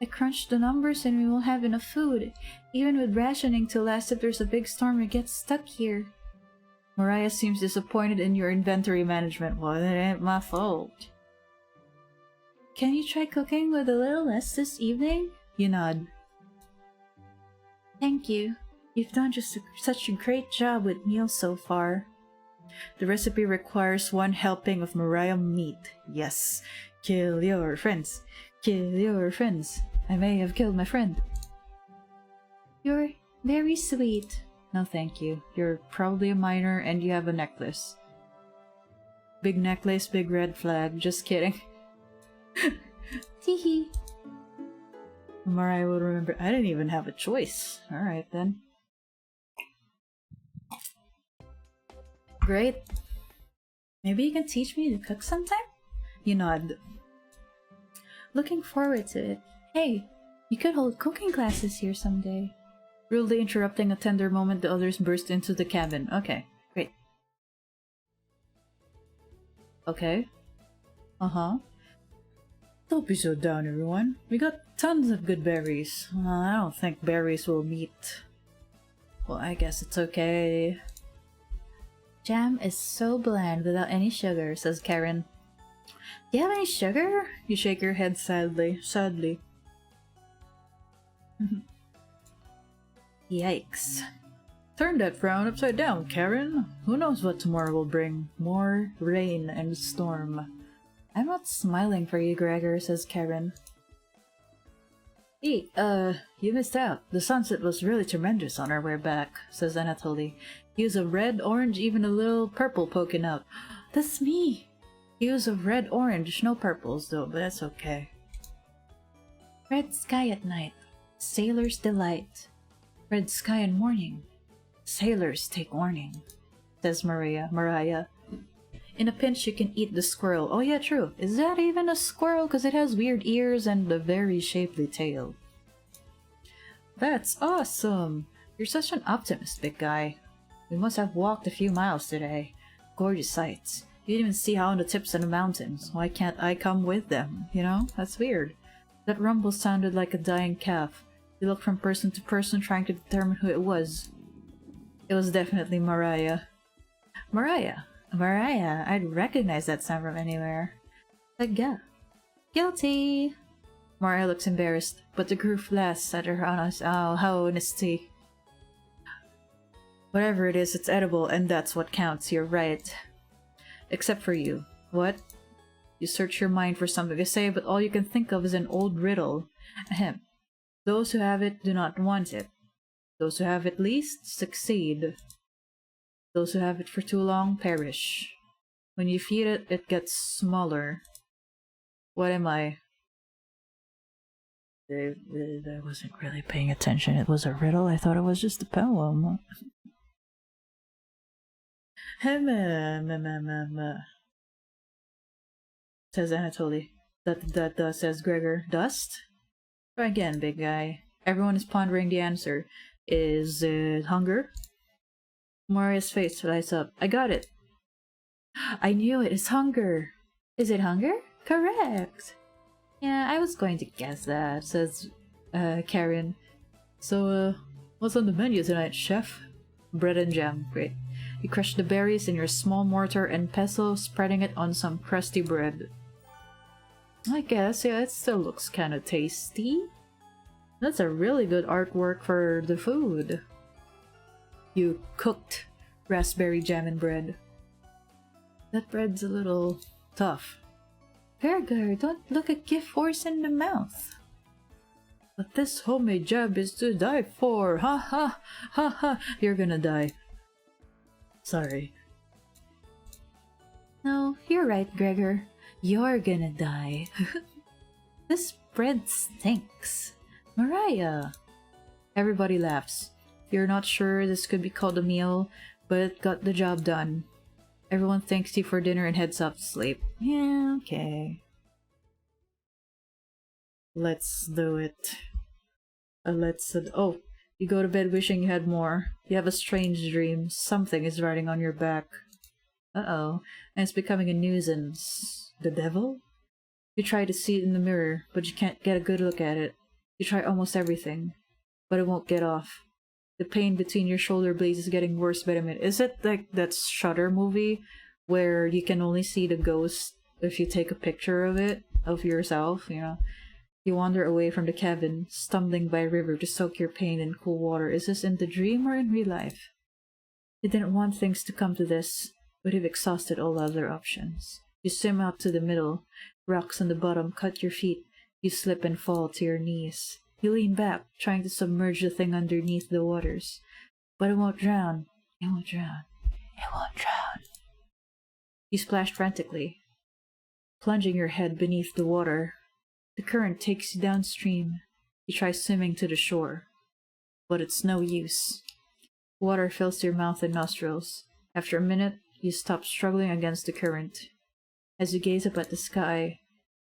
I crunched the numbers and we won't have enough food, even with rationing to last if there's a big storm or get stuck here. Mariah seems disappointed in your inventory management. Well, it ain't my fault. Can you try cooking with a little less this evening? You nod. Thank you. You've done such a great job with meals so far. The recipe requires 1 helping of Mariah meat. Yes. Kill your friends. Kill your friends. I may have killed my friend. You're very sweet. No thank you. You're probably a minor and you have a necklace. Big necklace, big red flag. Just kidding. Teehee. Mariah will remember. I didn't even have a choice. Alright then. Great. Maybe you can teach me to cook sometime? You nod. Looking forward to it. Hey, you could hold cooking classes here someday. Rudely interrupting a tender moment, the others burst into the cabin. Okay, great. Okay. Uh-huh. Don't be so down, everyone. We got tons of good berries. I don't think berries will meet. Well, I guess it's okay. Jam is so bland without any sugar, says Karen. Do you have any sugar? You shake your head sadly. Yikes. Turn that frown upside down, Karen. Who knows what tomorrow will bring? More rain and storm. I'm not smiling for you, Gregor, says Karen. Hey, you missed out. The sunset was really tremendous on our way back, says Anatoly. Hues of red, orange, even a little purple poking out. That's me! Hues of red, orange, no purples though, but that's okay. Red sky at night, sailor's delight. Red sky in morning, sailors take warning, says Mariah. In a pinch you can eat the squirrel. Oh yeah, true. Is that even a squirrel? Because it has weird ears and a very shapely tail. That's awesome! You're such an optimist, big guy. We must have walked a few miles today. Gorgeous sights. You didn't even see how on the tips of the mountains. Why can't I come with them? You know? That's weird. That rumble sounded like a dying calf. You looked from person to person trying to determine who it was. It was definitely Mariah. Mariah, I'd recognize that sound from anywhere. Like, yeah. Guilty! Mariah looks embarrassed, but the group laughs at her honesty. Whatever it is, it's edible, and that's what counts, you're right. Except for you. What? You search your mind for something to say, but all you can think of is an old riddle. Ahem. Those who have it do not want it. Those who have it least succeed. Those who have it for too long perish. When you feed it, it gets smaller. What am I? I wasn't really paying attention. It was a riddle. I thought it was just a poem. Says Anatoly. That says Gregor. Dust? Try again, big guy. Everyone is pondering the answer. Is it hunger? Maria's face lights up. I got it! I knew it! It's hunger! Is it hunger? Correct! Yeah, I was going to guess that, says Karen. So, what's on the menu tonight, chef? Bread and jam. Great. You crush the berries in your small mortar and pestle, spreading it on some crusty bread. I guess, yeah, it still looks kinda tasty. That's a really good artwork for the food. You cooked raspberry jam and bread. That bread's a little tough. Gregor, don't look a gift horse in the mouth. But this homemade jam is to die for. Ha ha ha ha. You're gonna die. Sorry. No, you're right, Gregor. You're gonna die. This bread stinks. Mariah! Everybody laughs. You're not sure this could be called a meal, but it got the job done. Everyone thanks you for dinner and heads off to sleep. Yeah, okay. Let's do it. Oh, you go to bed wishing you had more. You have a strange dream. Something is riding on your back. Uh-oh. And it's becoming a nuisance. The devil? You try to see it in the mirror, but you can't get a good look at it. You try almost everything, but it won't get off. The pain between your shoulder blades is getting worse by the minute. Is it like that Shudder movie where you can only see the ghost if you take a picture of it, of yourself, you know? You wander away from the cabin, stumbling by a river to soak your pain in cool water. Is this in the dream or in real life? You didn't want things to come to this, but you've exhausted all other options. You swim out to the middle. Rocks on the bottom cut your feet. You slip and fall to your knees. You lean back, trying to submerge the thing underneath the waters. But it won't drown. It won't drown. It won't drown. You splash frantically, plunging your head beneath the water. The current takes you downstream. You try swimming to the shore, but it's no use. Water fills your mouth and nostrils. After a minute, you stop struggling against the current. As you gaze up at the sky,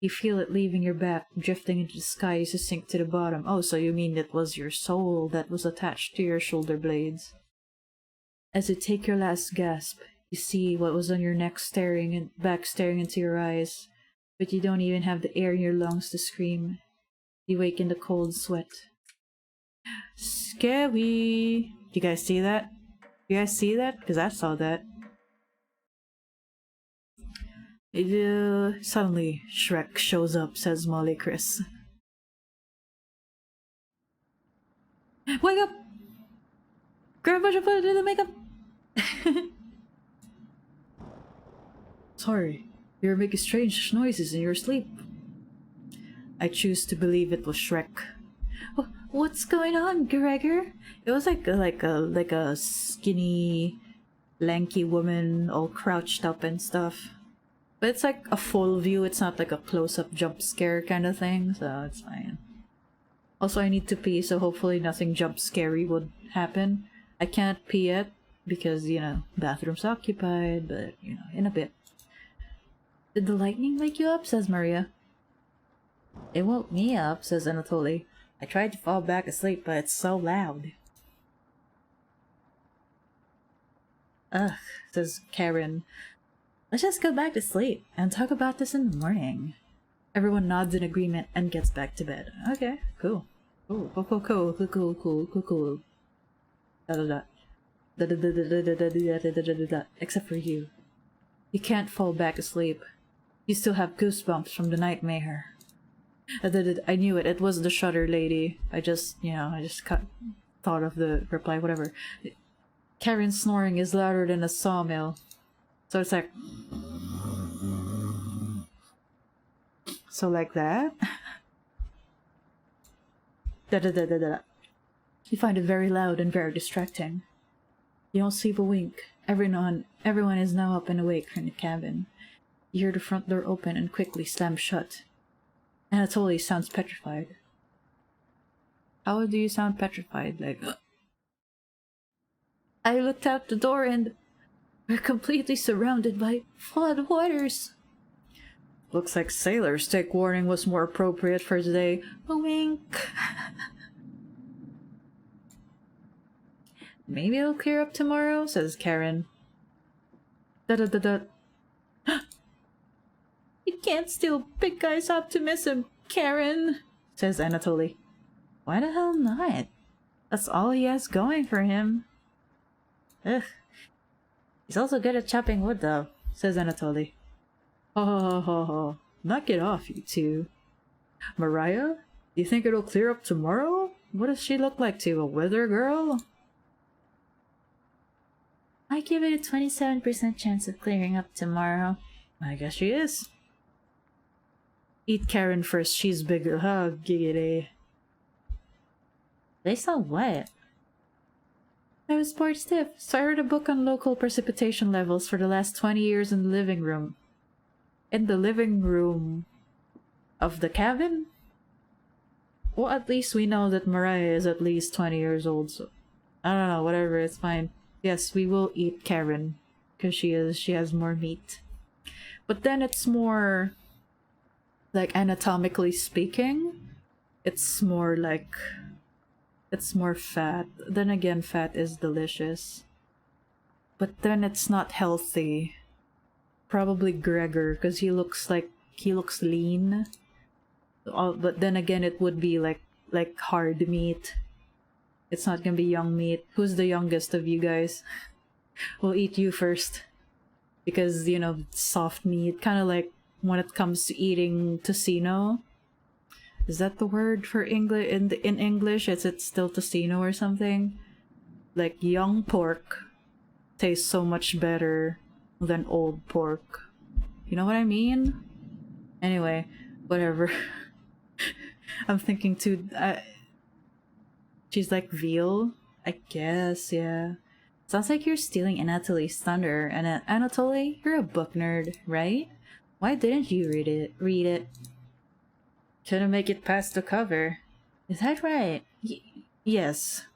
you feel it leaving your back, drifting into the sky as you sink to the bottom. Oh, so you mean it was your soul that was attached to your shoulder blades. As you take your last gasp, you see what was on your neck staring into your eyes, but you don't even have the air in your lungs to scream. You wake in the cold sweat. Scary! You guys see that? You guys see that? Because I saw that. Suddenly, Shrek shows up, says Molly Chris. Wake up! Grandpa should put it in the makeup! Sorry, you're making strange noises in your sleep. I choose to believe it was Shrek. What's going on, Gregor? It was like a skinny, lanky woman all crouched up and stuff. But it's like a full view, it's not like a close-up jump scare kind of thing, so it's fine. Also, I need to pee, so hopefully nothing jump scary would happen. I can't pee yet, because, you know, bathroom's occupied, but, you know, in a bit. Did the lightning wake you up? Says Maria. It woke me up, says Anatoly. I tried to fall back asleep, but it's so loud. Ugh, says Karen. Let's just go back to sleep and talk about this in the morning. Everyone nods in agreement and gets back to bed. Okay, cool. Cool. Except for you. You can't fall back asleep. You still have goosebumps from the nightmare. I knew it. It was the shutter lady. I just thought of the reply, whatever. Karen's snoring is louder than a sawmill. So it's like... So like that? You find it very loud and very distracting. You don't sleep a wink. Everyone is now up and awake from the cabin. You hear the front door open and quickly slam shut. Anatoly sounds petrified. How do you sound petrified? Like... I looked out the door and we're completely surrounded by flood waters. Looks like sailor's take warning was more appropriate for today. A wink. Maybe it'll clear up tomorrow, says Karen. You can't steal big guy's optimism, Karen, says Anatoly. Why the hell not? That's all he has going for him. Ugh. He's also good at chopping wood, though, says Anatoly. Ho. Knock it off, you two. Mariah? You think it'll clear up tomorrow? What does she look like to you, a weather girl? I give it a 27% chance of clearing up tomorrow. I guess she is. Eat Karen first, she's bigger. Huh, giggity. They saw what? I was bored stiff, so I read a book on local precipitation levels for the last 20 years in the living room. In the living room of the cabin? Well, at least we know that Mariah is at least 20 years old, so... I don't know, whatever, it's fine. Yes, we will eat Karen, because she has more meat. But then it's more... like, anatomically speaking, it's more like... it's more fat. Then again, fat is delicious. But then it's not healthy. Probably Gregor, because he looks lean. But then again, it would be like hard meat. It's not gonna be young meat. Who's the youngest of you guys? We'll eat you first. Because, you know, soft meat. Kind of like when it comes to eating tocino. Is that the word for English? In English, is it still tocino or something? Like, young pork tastes so much better than old pork. You know what I mean? Anyway, whatever. I'm thinking too... she's like veal? I guess, yeah. Sounds like you're stealing Anatoly's thunder. And Anatoly, you're a book nerd, right? Why didn't you read it? Couldn't make it past the cover. Is that right? Yes.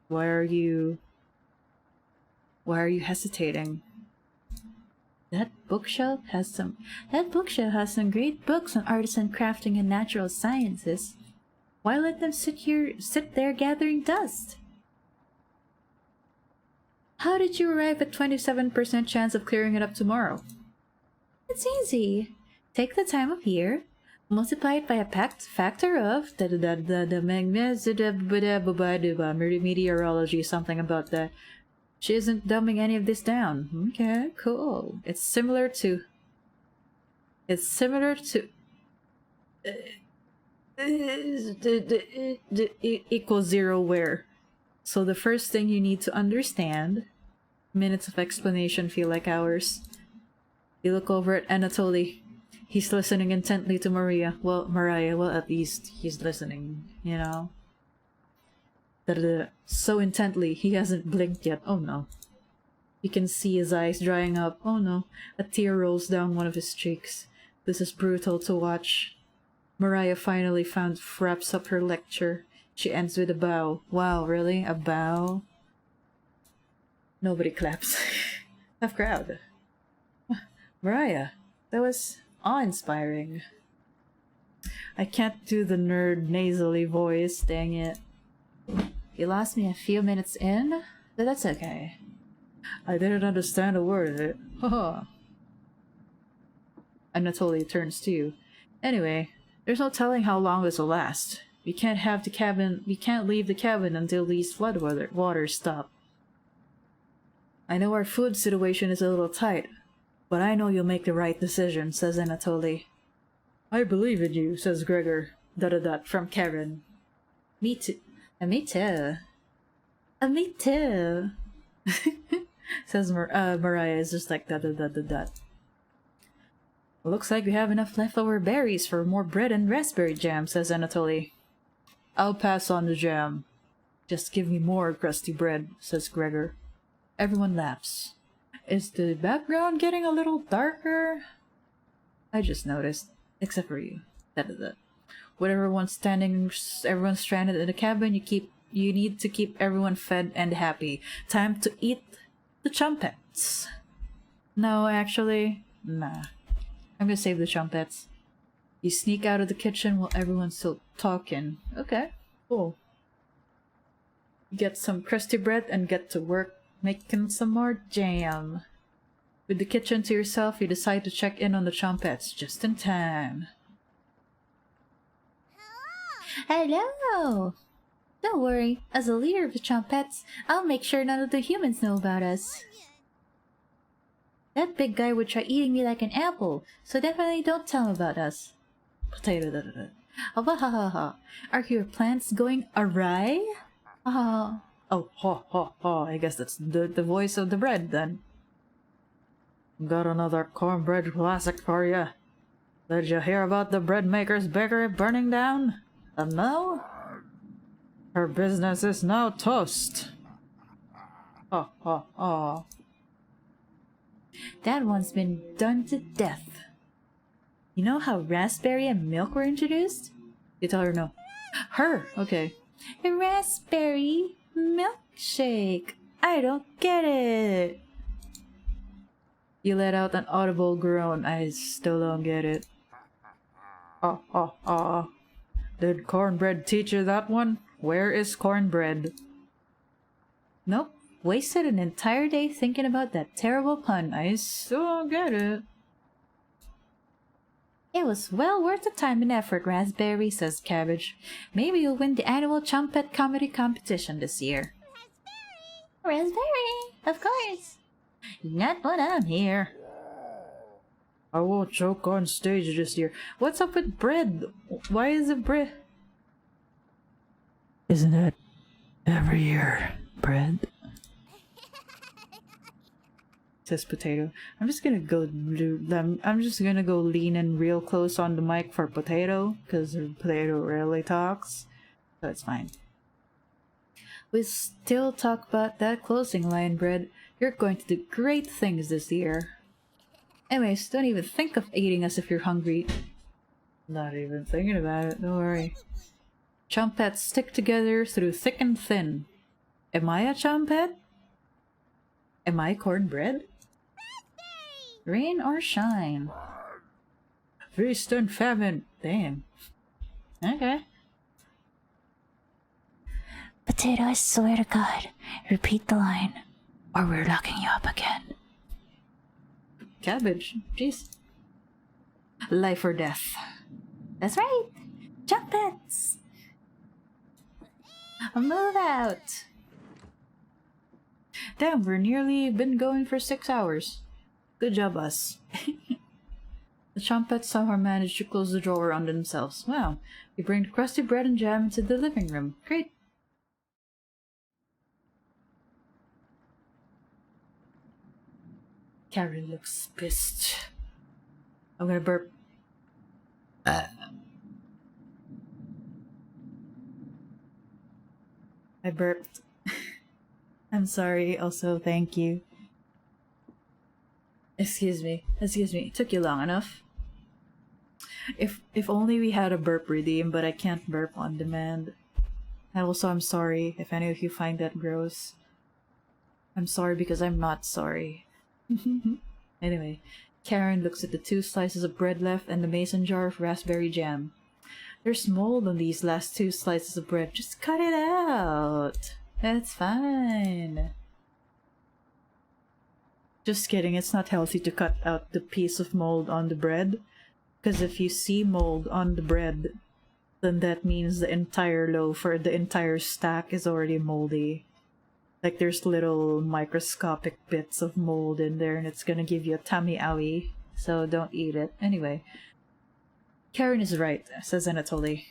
Why are you hesitating? That bookshelf has some great books on artisan crafting and natural sciences. Why let them sit there gathering dust? How did you arrive at 27% chance of clearing it up tomorrow? It's easy. Take the time of year, multiply it by a factor of meteorology, something about that. She isn't dumbing any of this down. Okay, cool. It's similar to equals 0 where. So the first thing you need to understand, minutes of explanation feel like hours. You look over at Anatoly. He's listening intently to Mariah. Well, at least he's listening, you know? So intently, he hasn't blinked yet. Oh no. You can see his eyes drying up. Oh no. A tear rolls down one of his cheeks. This is brutal to watch. Mariah finally wraps up her lecture. She ends with a bow. Wow, really? A bow? Nobody claps. Tough crowd. Mariah, that was awe-inspiring. I can't do the nerd nasally voice, dang it. You lost me a few minutes in, but that's okay. I didn't understand a word of it. Haha. Anatoly turns to you. Anyway, there's no telling how long this will last. We can't leave the cabin until these waters stop. I know our food situation is a little tight, but I know you'll make the right decision, says Anatoly. I believe in you, says Gregor. From Karen. Me too. Me too. Me too. Says Mariah is just like . Looks like we have enough leftover berries for more bread and raspberry jam, says Anatoly. I'll pass on the jam. Just give me more crusty bread, says Gregor. Everyone laughs. Is the background getting a little darker? I just noticed. Except for you. With everyone stranded in the cabin, you need to keep everyone fed and happy. Time to eat the trumpets. No, actually, nah. I'm gonna save the trumpets. You sneak out of the kitchen while everyone's still talking. Okay, cool. Get some crusty bread and get to work making some more jam. With the kitchen to yourself, you decide to check in on the trumpets just in time. Hello! Don't worry, as the leader of the trumpets, I'll make sure none of the humans know about us. That big guy would try eating me like an apple, so definitely don't tell him about us. Potato. Oh, ha ha ha. Are your plans going awry? Oh. Oh, ha ha ha. I guess that's the voice of the bread then. Got another cornbread classic for you. Did you hear about the bread maker's bakery burning down? No? Her business is now toast. Ha ha ha. That one's been done to death. You know how raspberry and milk were introduced? You tell her no. Her! Okay. A raspberry milkshake. I don't get it. You let out an audible groan. I still don't get it. Ah, ah, ah. Did cornbread teach you that one? Where is cornbread? Nope. Wasted an entire day thinking about that terrible pun. I still don't get it. It was well worth the time and effort, Raspberry, says Cabbage. Maybe you'll win the annual trumpet comedy competition this year. Raspberry! Of course! Not when I'm here. I won't choke on stage this year. What's up with bread? Why is it bread? Isn't it every year bread? Says Potato. I'm just gonna go lean in real close on the mic for Potato, because Potato rarely talks, so it's fine. We still talk about that closing line, Bread. You're going to do great things this year. Anyways, don't even think of eating us if you're hungry. Not even thinking about it, don't worry. Trumpets stick together through thick and thin. Am I a trumpet? Am I cornbread? Rain or shine? Feast and famine. Damn. Okay. Potato, I swear to God, repeat the line, or we're locking you up again. Cabbage. Jeez. Life or death. That's right. Trumpets. Move out. Damn, we're nearly been going for 6 hours. Good job, us. The trumpets somehow managed to close the drawer on themselves. Wow. We bring the crusty bread and jam into the living room. Great. Carrie looks pissed. I'm gonna burp. I I burped. I'm sorry, also thank you. Excuse me. Took you long enough? If only we had a burp redeem, but I can't burp on demand. And also I'm sorry if any of you find that gross. I'm sorry because I'm not sorry. Anyway, Karen looks at the 2 slices of bread left and the mason jar of raspberry jam. There's mold on these last 2 slices of bread. Just cut it out. That's fine. Just kidding, it's not healthy to cut out the piece of mold on the bread. Because if you see mold on the bread, then that means the entire loaf or the entire stack is already moldy. Like there's little microscopic bits of mold in there and it's gonna give you a tummy owie. So don't eat it. Anyway. Karen is right, says Anatoly.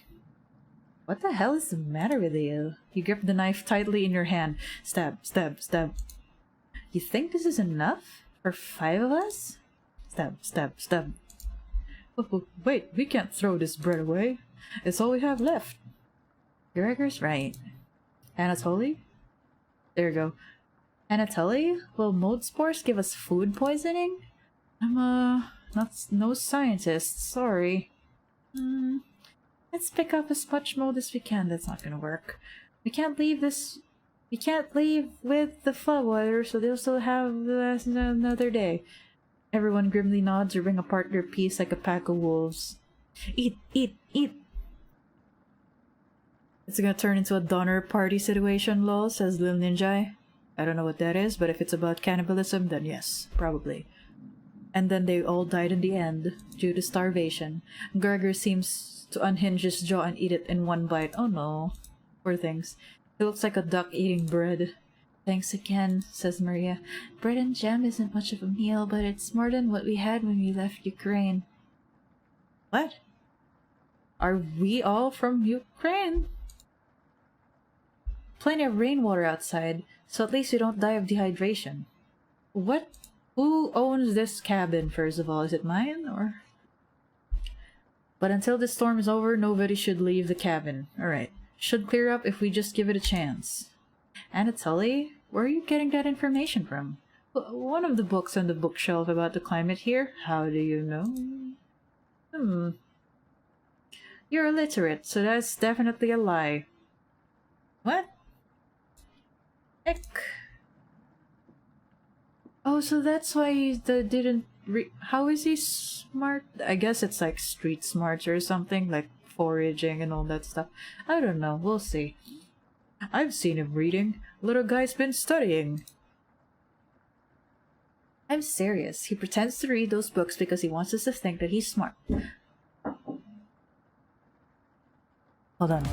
What the hell is the matter with you? You grip the knife tightly in your hand. Stab, stab, stab. You think this is enough? For 5 of us? Stab, stab, stab. Oh, wait, we can't throw this bread away. It's all we have left. Gregor's right. Anatoly? There you go. Anatoly? Will mold spores give us food poisoning? I'm, no scientist, sorry. Let's pick up as much mold as we can. That's not gonna work. We can't leave with the floodwater, so they'll still have another day. Everyone grimly nods or bring apart their piece like a pack of wolves. Eat, eat, eat! It's gonna turn into a Donner Party situation, lol, says Lil Ninja. I don't know what that is, but if it's about cannibalism, then yes, probably. And then they all died in the end, due to starvation. Gregor seems to unhinge his jaw and eat it in one bite. Oh no. Poor things. It looks like a duck eating bread. Thanks again, says Maria. Bread and jam isn't much of a meal, but it's more than what we had when we left Ukraine. What? Are we all from Ukraine? Plenty of rainwater outside, so at least we don't die of dehydration. What? Who owns this cabin, first of all? Is it mine, or...? But until this storm is over, nobody should leave the cabin. Alright. Should clear up if we just give it a chance. Anatoly, where are you getting that information from? One of the books on the bookshelf about the climate here. How do you know? You're illiterate, so that's definitely a lie. What? Heck. Oh, so that's why he didn't how is he smart? I guess it's like street smarts or something, like foraging and all that stuff. I don't know, we'll see. I've seen him reading. Little guy's been studying. I'm serious. He pretends to read those books because he wants us to think that he's smart. Hold on.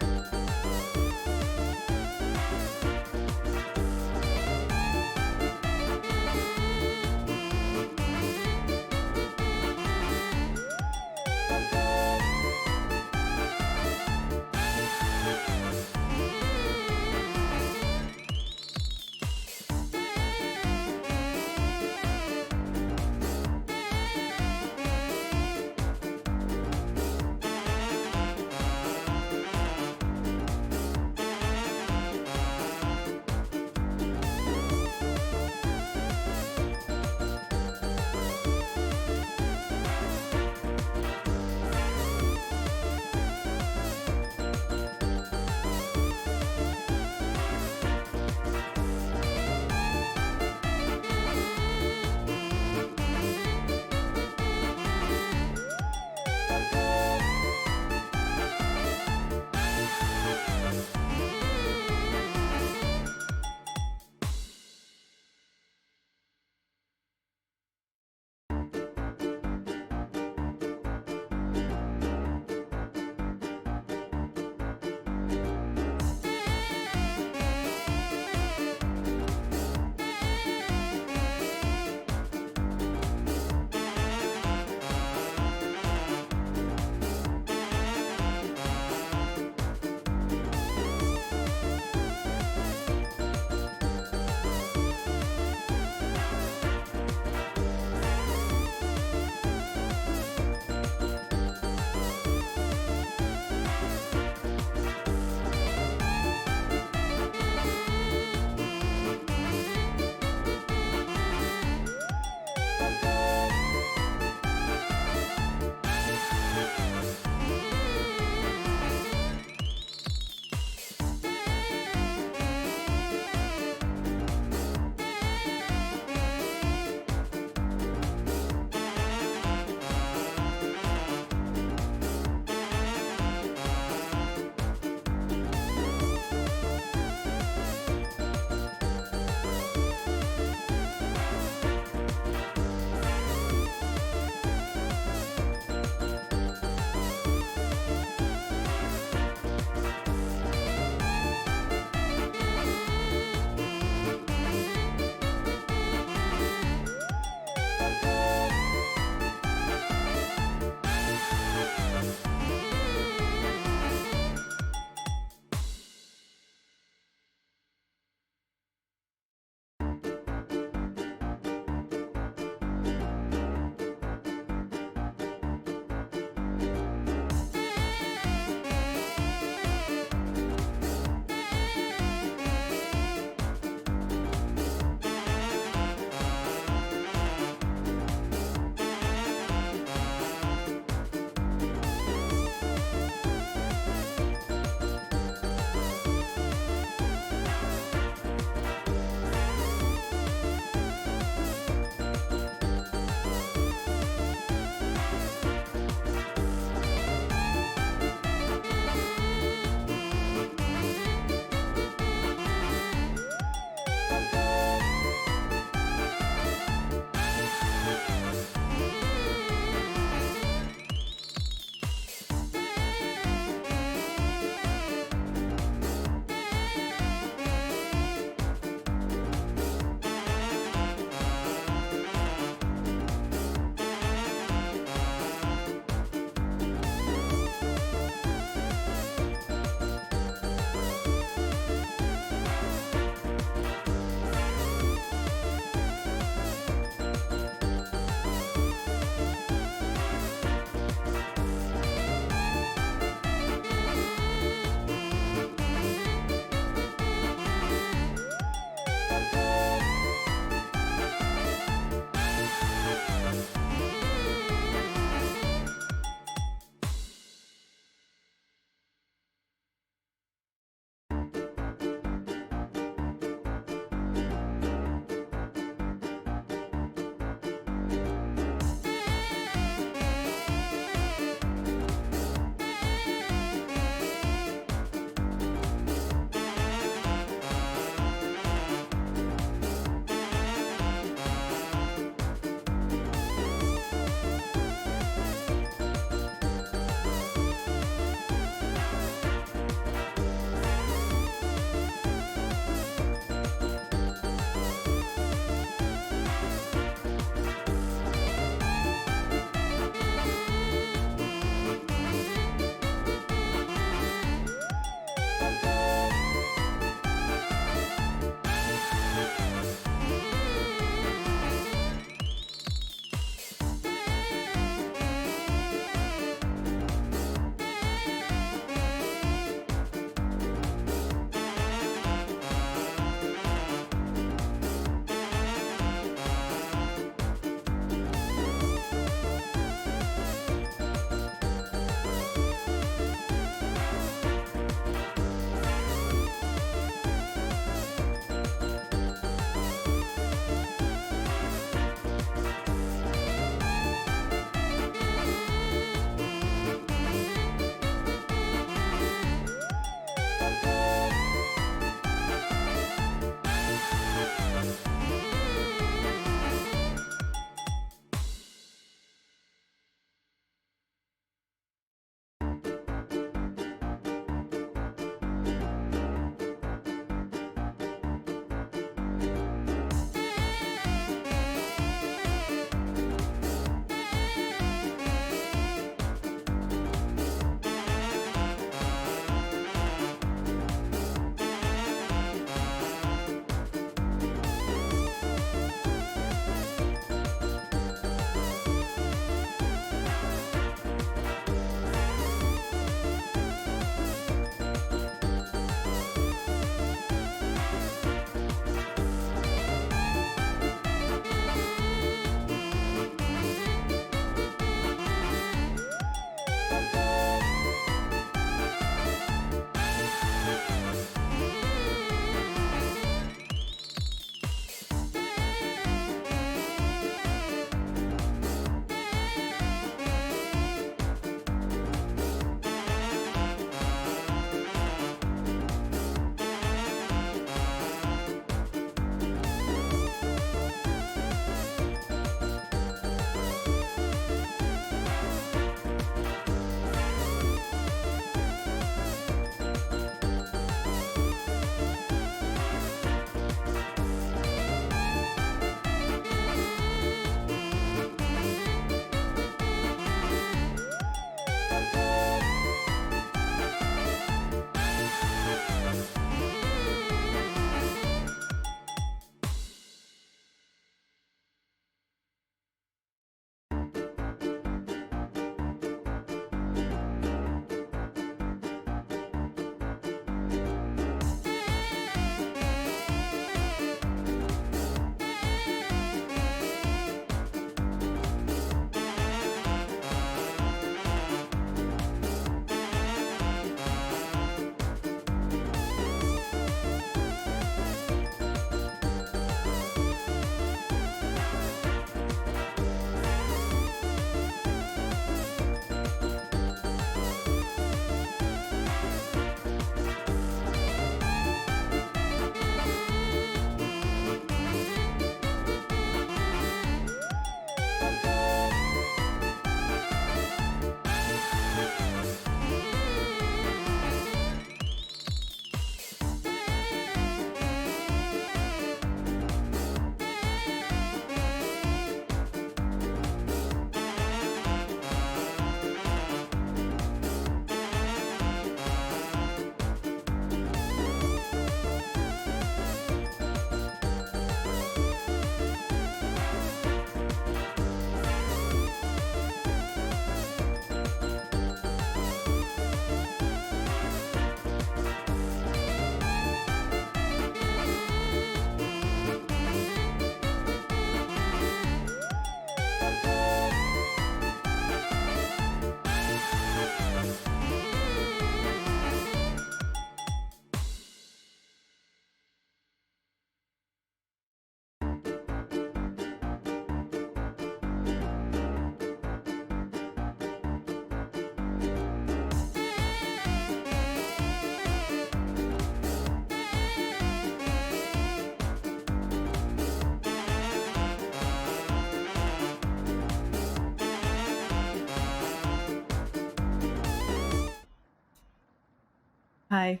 Hi.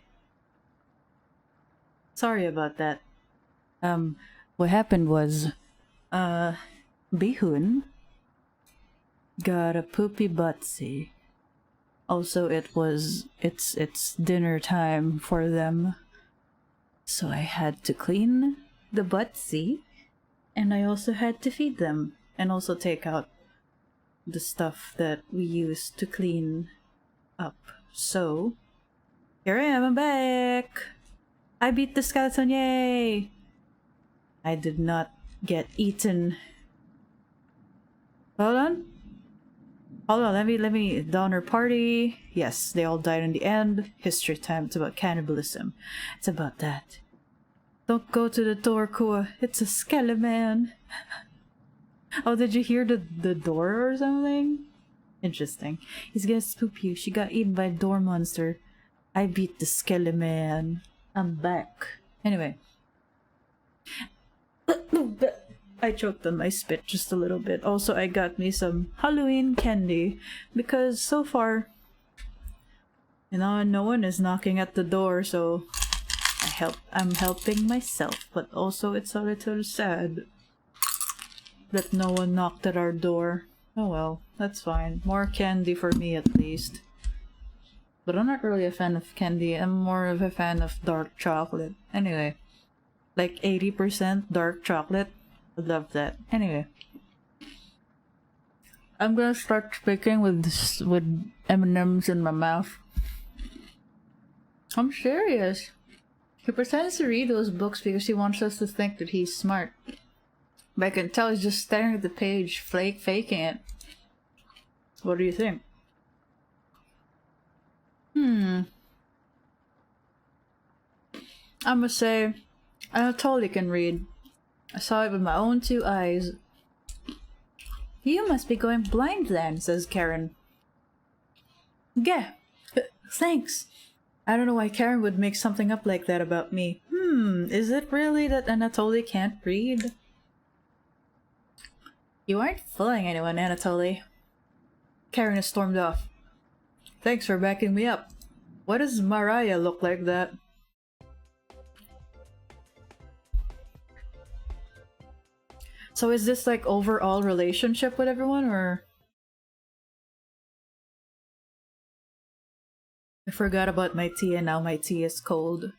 Sorry about that. What happened was, Bihun got a poopy buttsy. Also, it's dinner time for them. So I had to clean the buttsy, and I also had to feed them, and also take out the stuff that we use to clean up. So, here I am, I'm back! I beat the skeleton, yay! I did not get eaten. Hold on, let me donor party. Yes, they all died in the end. History time, it's about cannibalism. It's about that. Don't go to the door, Kuwa. It's a skeleton. Oh, did you hear the door or something? Interesting. He's gonna spook you. She got eaten by a door monster. I beat the skeleton. I'm back. Anyway. I choked on my spit just a little bit. Also, I got me some Halloween candy because so far, you know, no one is knocking at the door, so I'm helping myself, but also it's a little sad that no one knocked at our door. Oh well, that's fine. More candy for me at least. But I'm not really a fan of candy. I'm more of a fan of dark chocolate. Anyway, like 80% dark chocolate. I love that. Anyway, I'm gonna start speaking with M&Ms in my mouth. I'm serious. He pretends to read those books because he wants us to think that he's smart. But I can tell he's just staring at the page, faking it. What do you think? I must say, I totally can read. I saw it with my own 2 eyes. You must be going blind then, says Karen. Yeah, thanks. I don't know why Karen would make something up like that about me. Is it really that Anatoly can't read? You aren't fooling anyone, Anatoly. Karen has stormed off. Thanks for backing me up. Why does Mariah look like that? So is this like overall relationship with everyone, or? I forgot about my tea and now my tea is cold.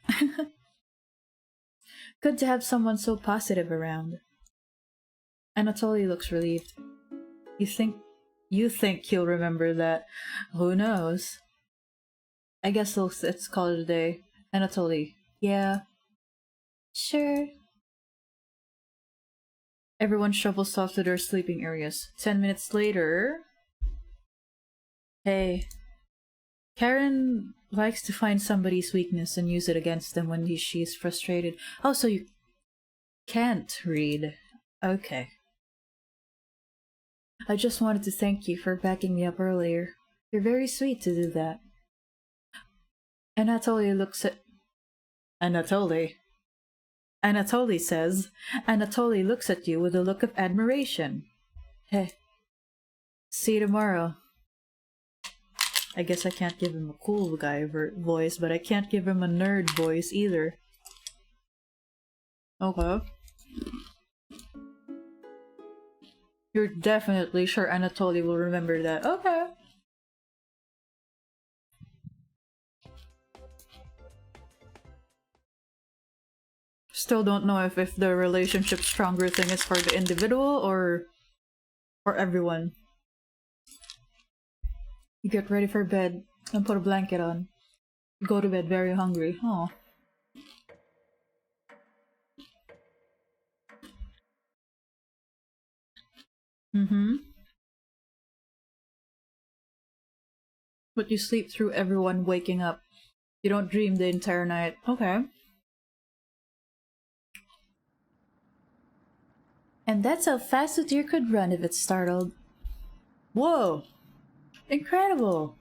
Good to have someone so positive around. Anatoly looks relieved. You think he'll remember that? Who knows? I guess let's call it a day. Anatoly, yeah. Sure. Everyone shovels off to their sleeping areas. 10 minutes later... Hey. Karen likes to find somebody's weakness and use it against them when she's frustrated. Oh, so you can't read. Okay. I just wanted to thank you for backing me up earlier. You're very sweet to do that. Anatoly looks at... Anatoly says, Anatoly looks at you with a look of admiration. Hey. See you tomorrow. I guess I can't give him a cool guy voice, but I can't give him a nerd voice either. Okay. You're definitely sure Anatoly will remember that. Okay. Still don't know if the relationship stronger thing is for the individual or for everyone. You get ready for bed and put a blanket on. You go to bed very hungry. Oh. But you sleep through everyone waking up. You don't dream the entire night. Okay. And that's how fast a deer could run if it's startled. Whoa! Incredible!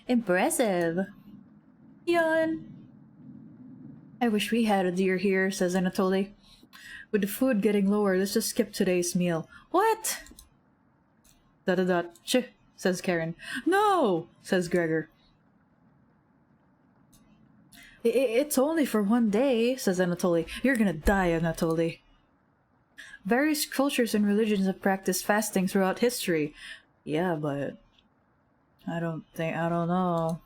Impressive! Yawn! I wish we had a deer here, says Anatoly. With the food getting lower, let's just skip today's meal. What? Ch, says Karen. No, says Gregor. It's only for one day, says Anatoly. You're gonna die, Anatoly. Various cultures and religions have practiced fasting throughout history. Yeah, but I don't know.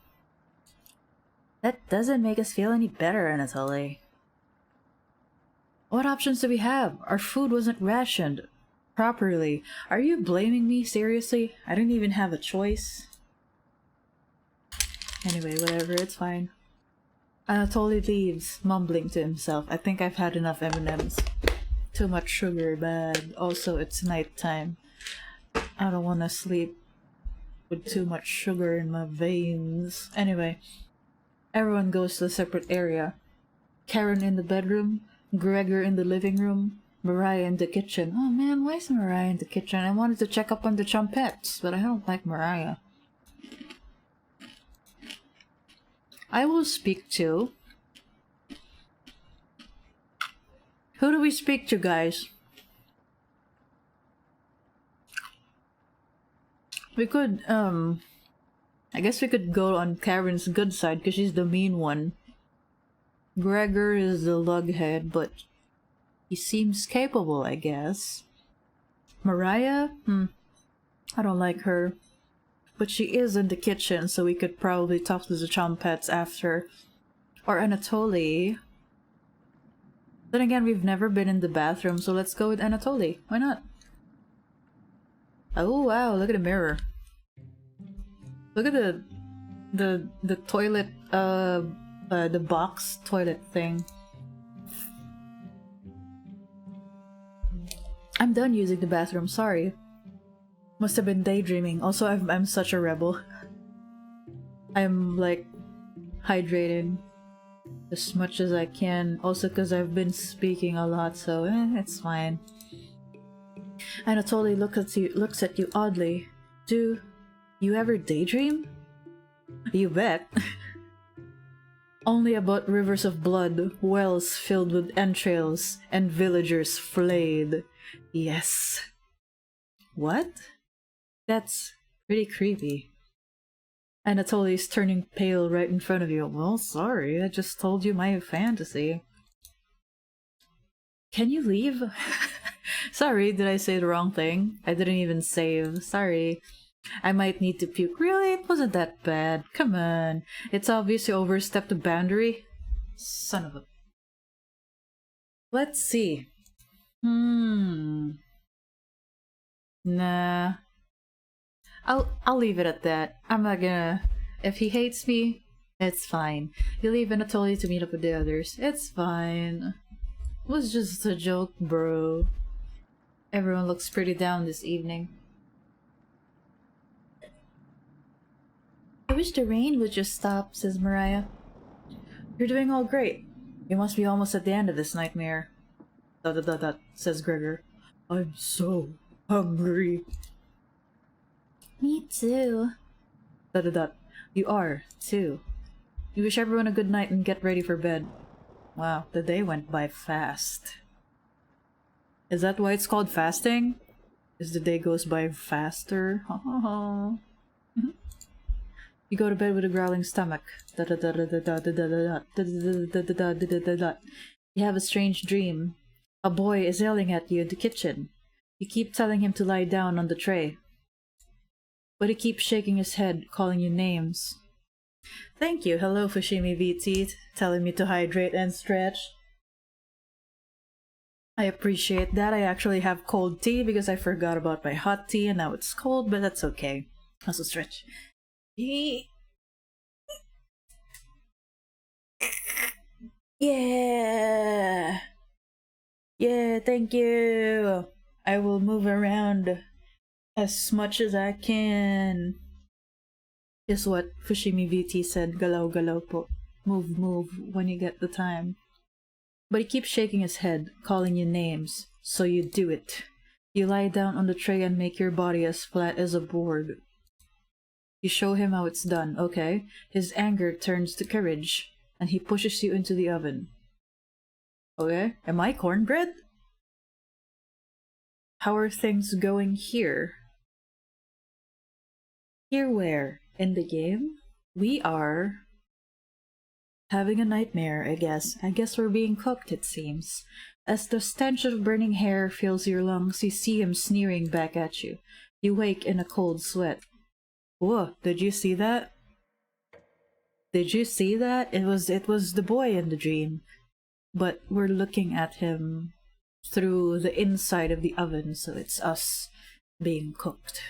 That doesn't make us feel any better, Anatoly. What options do we have? Our food wasn't rationed properly. Are you blaming me? Seriously? I didn't even have a choice. Anyway, whatever, it's fine. Anatoly leaves, mumbling to himself. I think I've had enough M&Ms. Too much sugar, bad. Also, it's nighttime. I don't want to sleep with too much sugar in my veins. Anyway, everyone goes to a separate area. Karen in the bedroom, Gregor in the living room, Mariah in the kitchen. Oh man, why is Mariah in the kitchen? I wanted to check up on the trumpets, but I don't like Mariah. I will speak to... Who do we speak to, guys? We could, I guess we could go on Karen's good side, because she's the mean one. Gregor is the lughead, but he seems capable, I guess. Mariah? I don't like her. But she is in the kitchen, so we could probably talk to the trumpets after. Or Anatoly. Then again, we've never been in the bathroom, so let's go with Anatoly. Why not? Oh wow, look at the mirror. Look at the toilet, the box toilet thing. I'm done using the bathroom, sorry. Must have been daydreaming. Also, I'm such a rebel. I'm like hydrated as much as I can. Also, because I've been speaking a lot, so it's fine. Anatoly looks at you oddly. Do you ever daydream? You bet. Only about rivers of blood, wells filled with entrails, and villagers flayed. Yes. What? That's pretty creepy. Anatoly's turning pale right in front of you. Well, sorry, I just told you my fantasy. Can you leave? Sorry, did I say the wrong thing? I didn't even save. Sorry. I might need to puke. Really? It wasn't that bad. Come on. It's obvious you overstepped a boundary. Son of a... Let's see. Nah. I'll leave it at that. I'm not gonna... If he hates me, it's fine. You leave Anatoly to meet up with the others. It's fine. It was just a joke, bro. Everyone looks pretty down this evening. I wish the rain would just stop, says Mariah. You're doing all great. You must be almost at the end of this nightmare. Says Gregor. I'm so hungry. Me too. You are, too. You wish everyone a good night and get ready for bed. Wow, the day went by fast. Is that why it's called fasting? Is the day goes by faster? You go to bed with a growling stomach. You have a strange dream. A boy is yelling at you in the kitchen. You keep telling him to lie down on the tray. But he keeps shaking his head, calling you names. Thank you. Hello, Fushimi VT, telling me to hydrate and stretch. I appreciate that. I actually have cold tea because I forgot about my hot tea and now it's cold, but that's okay. Also stretch. Yeah! Yeah, thank you! I will move around as much as I can. Is what Fushimi VT said, galaw galaw po. Move, move, when you get the time. But he keeps shaking his head, calling you names, so you do it. You lie down on the tray and make your body as flat as a board. You show him how it's done, okay? His anger turns to courage, and he pushes you into the oven. Okay, am I cornbread? How are things going here? Here where? In the game? We are... Having a nightmare, I guess. I guess we're being cooked, it seems. As the stench of burning hair fills your lungs, you see him sneering back at you. You wake in a cold sweat. Whoa, did you see that? Did you see that? It was the boy in the dream. But we're looking at him through the inside of the oven, so it's us being cooked.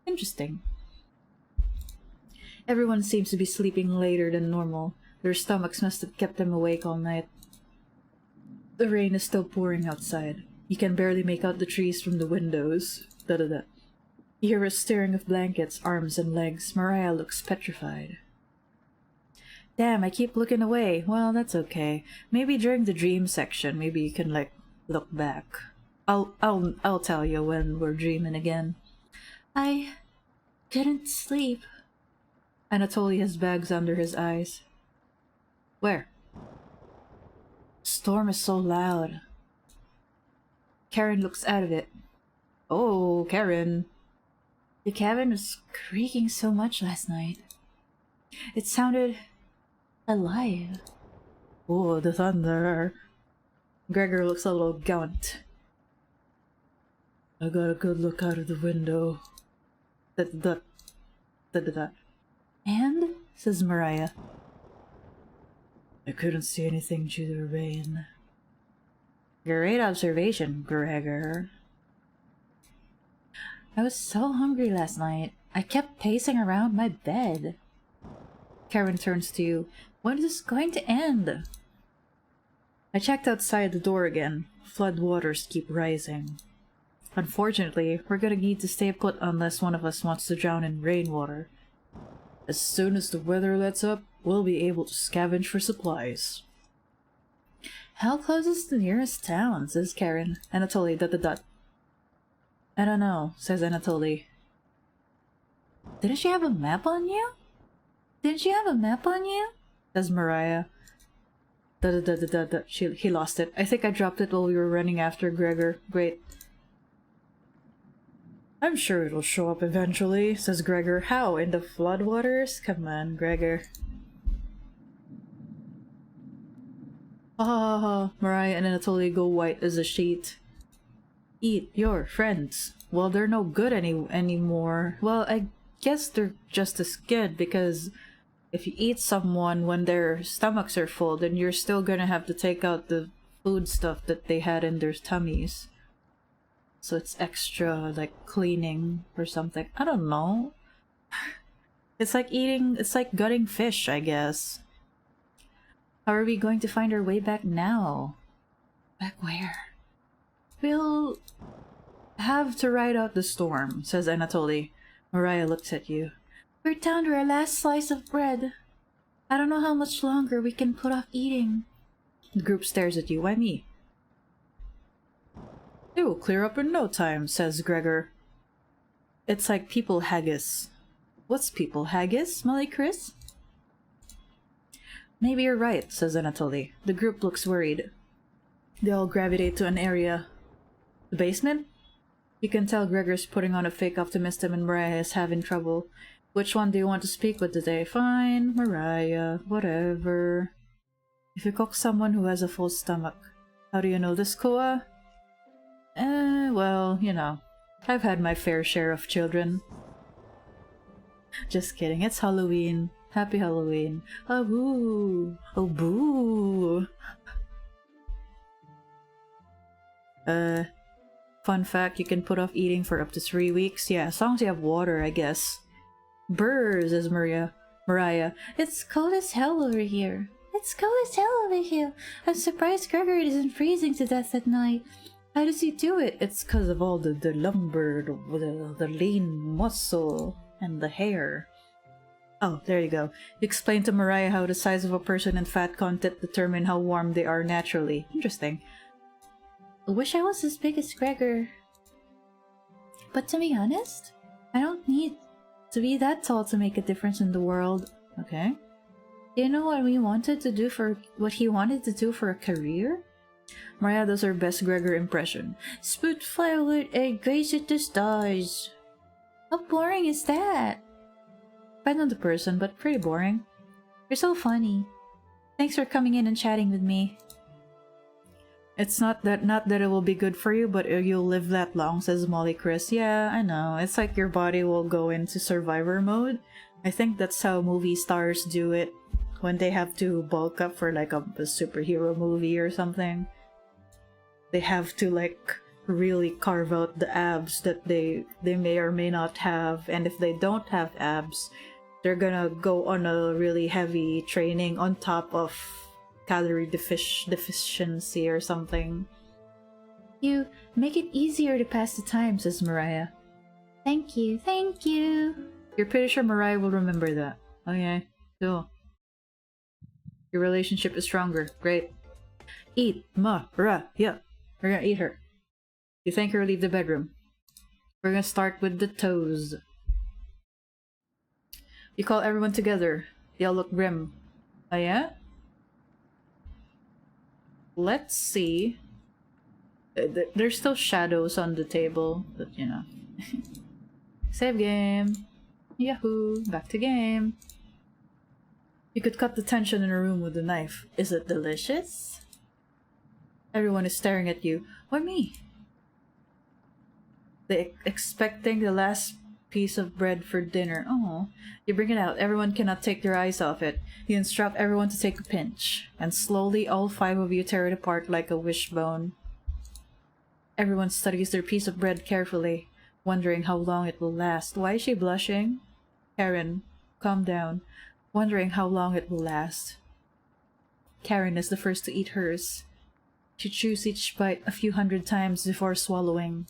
Interesting. Everyone seems to be sleeping later than normal. Their stomachs must have kept them awake all night. The rain is still pouring outside. You can barely make out the trees from the windows. Da-da-da. You hear a stirring of blankets, arms, and legs. Mariah looks petrified. Damn, I keep looking away. Well, that's okay. Maybe during the dream section, maybe you can, like, look back. I'll tell you when we're dreaming again. I couldn't sleep. Anatoly has bags under his eyes. Where? Storm is so loud. Karen looks out of it. Oh, Karen. The cabin was creaking so much last night. It sounded alive. Oh, the thunder. Gregor looks a little gaunt. I got a good look out of the window. And? Says Mariah. I couldn't see anything due to the rain. Great observation, Gregor. I was so hungry last night. I kept pacing around my bed. Karen turns to you. When is this going to end? I checked outside the door again. Flood waters keep rising. Unfortunately, we're gonna need to stay put unless one of us wants to drown in rainwater. As soon as the weather lets up, we'll be able to scavenge for supplies. How close is the nearest town? Says Karen. Anatoly, I don't know, says Anatoly. Didn't you have a map on you? Didn't you have a map on you? Says Mariah. He lost it. I think I dropped it while we were running after Gregor. Great. I'm sure it'll show up eventually, says Gregor. How? In the floodwaters? Come on, Gregor. Ah, Mariah and Anatoly go white as a sheet. Eat your friends. Well, they're no good anymore. Well, I guess they're just as good, because if you eat someone when their stomachs are full, then you're still gonna have to take out the food stuff that they had in their tummies. So it's extra, like, cleaning or something. I don't know. It's like gutting fish, I guess. How are we going to find our way back now? Back where? We'll have to ride out the storm, says Anatoly. Mariah looks at you. We're down to our last slice of bread. I don't know how much longer we can put off eating. The group stares at you. Why me? It will clear up in no time, says Gregor. It's like people haggis. What's people haggis, Molly Chris? Maybe you're right, says Anatoly. The group looks worried. They all gravitate to an area. The basement? You can tell Gregor's putting on a fake optimism and Mariah is having trouble. Which one do you want to speak with today? Fine, Mariah, whatever. If you cook someone who has a full stomach, how do you know this, Kuwa? Well, you know, I've had my fair share of children. Just kidding, it's Halloween. Happy Halloween. Oh boo! Oh boo! Fun fact, you can put off eating for up to 3 weeks. Yeah, as long as you have water, I guess. Brr, says Mariah. It's cold as hell over here. It's cold as hell over here. I'm surprised Gregor isn't freezing to death at night. How does he do it? It's because of all the lumber, the lean muscle, and the hair. Oh, there you go. You explained to Mariah how the size of a person and fat content determine how warm they are naturally. Interesting. I wish I was as big as Gregor. But to be honest, I don't need to be that tall to make a difference in the world. Okay. Do you know what he wanted to do for a career? Mariah does her best Gregor impression. Spoot firewood and graze at the stars. How boring is that? Depends on the person, but pretty boring. You're so funny. Thanks for coming in and chatting with me. It's not that it will be good for you, but you'll live that long, says Molly Chris. Yeah, I know. It's like your body will go into survivor mode. I think that's how movie stars do it when they have to bulk up for like a superhero movie or something. They have to like really carve out the abs that they may or may not have, and if they don't have abs, they're gonna go on a really heavy training on top of calorie deficiency or something. You make it easier to pass the time, says Mariah. Thank you, thank you. You're pretty sure Mariah will remember that. Okay, cool. Your relationship is stronger. Great. Eat Mariah. We're gonna eat her. You thank her, leave the bedroom. We're gonna start with the toes. You call everyone together. They all look grim. Oh yeah? Let's see. There's still shadows on the table, but you know. Save game. Yahoo! Back to game. You could cut the tension in a room with a knife. Is it delicious? Everyone is staring at you. Why me? They expecting the last piece of bread for dinner. Oh, you bring it out. Everyone cannot take their eyes off it. You instruct everyone to take a pinch, and slowly all 5 of you tear it apart like a wishbone. Everyone studies their piece of bread carefully, wondering how long it will last. Why is she blushing? Karen, calm down. Wondering how long it will last. Karen is the first to eat hers. She chews each bite a few hundred times before swallowing.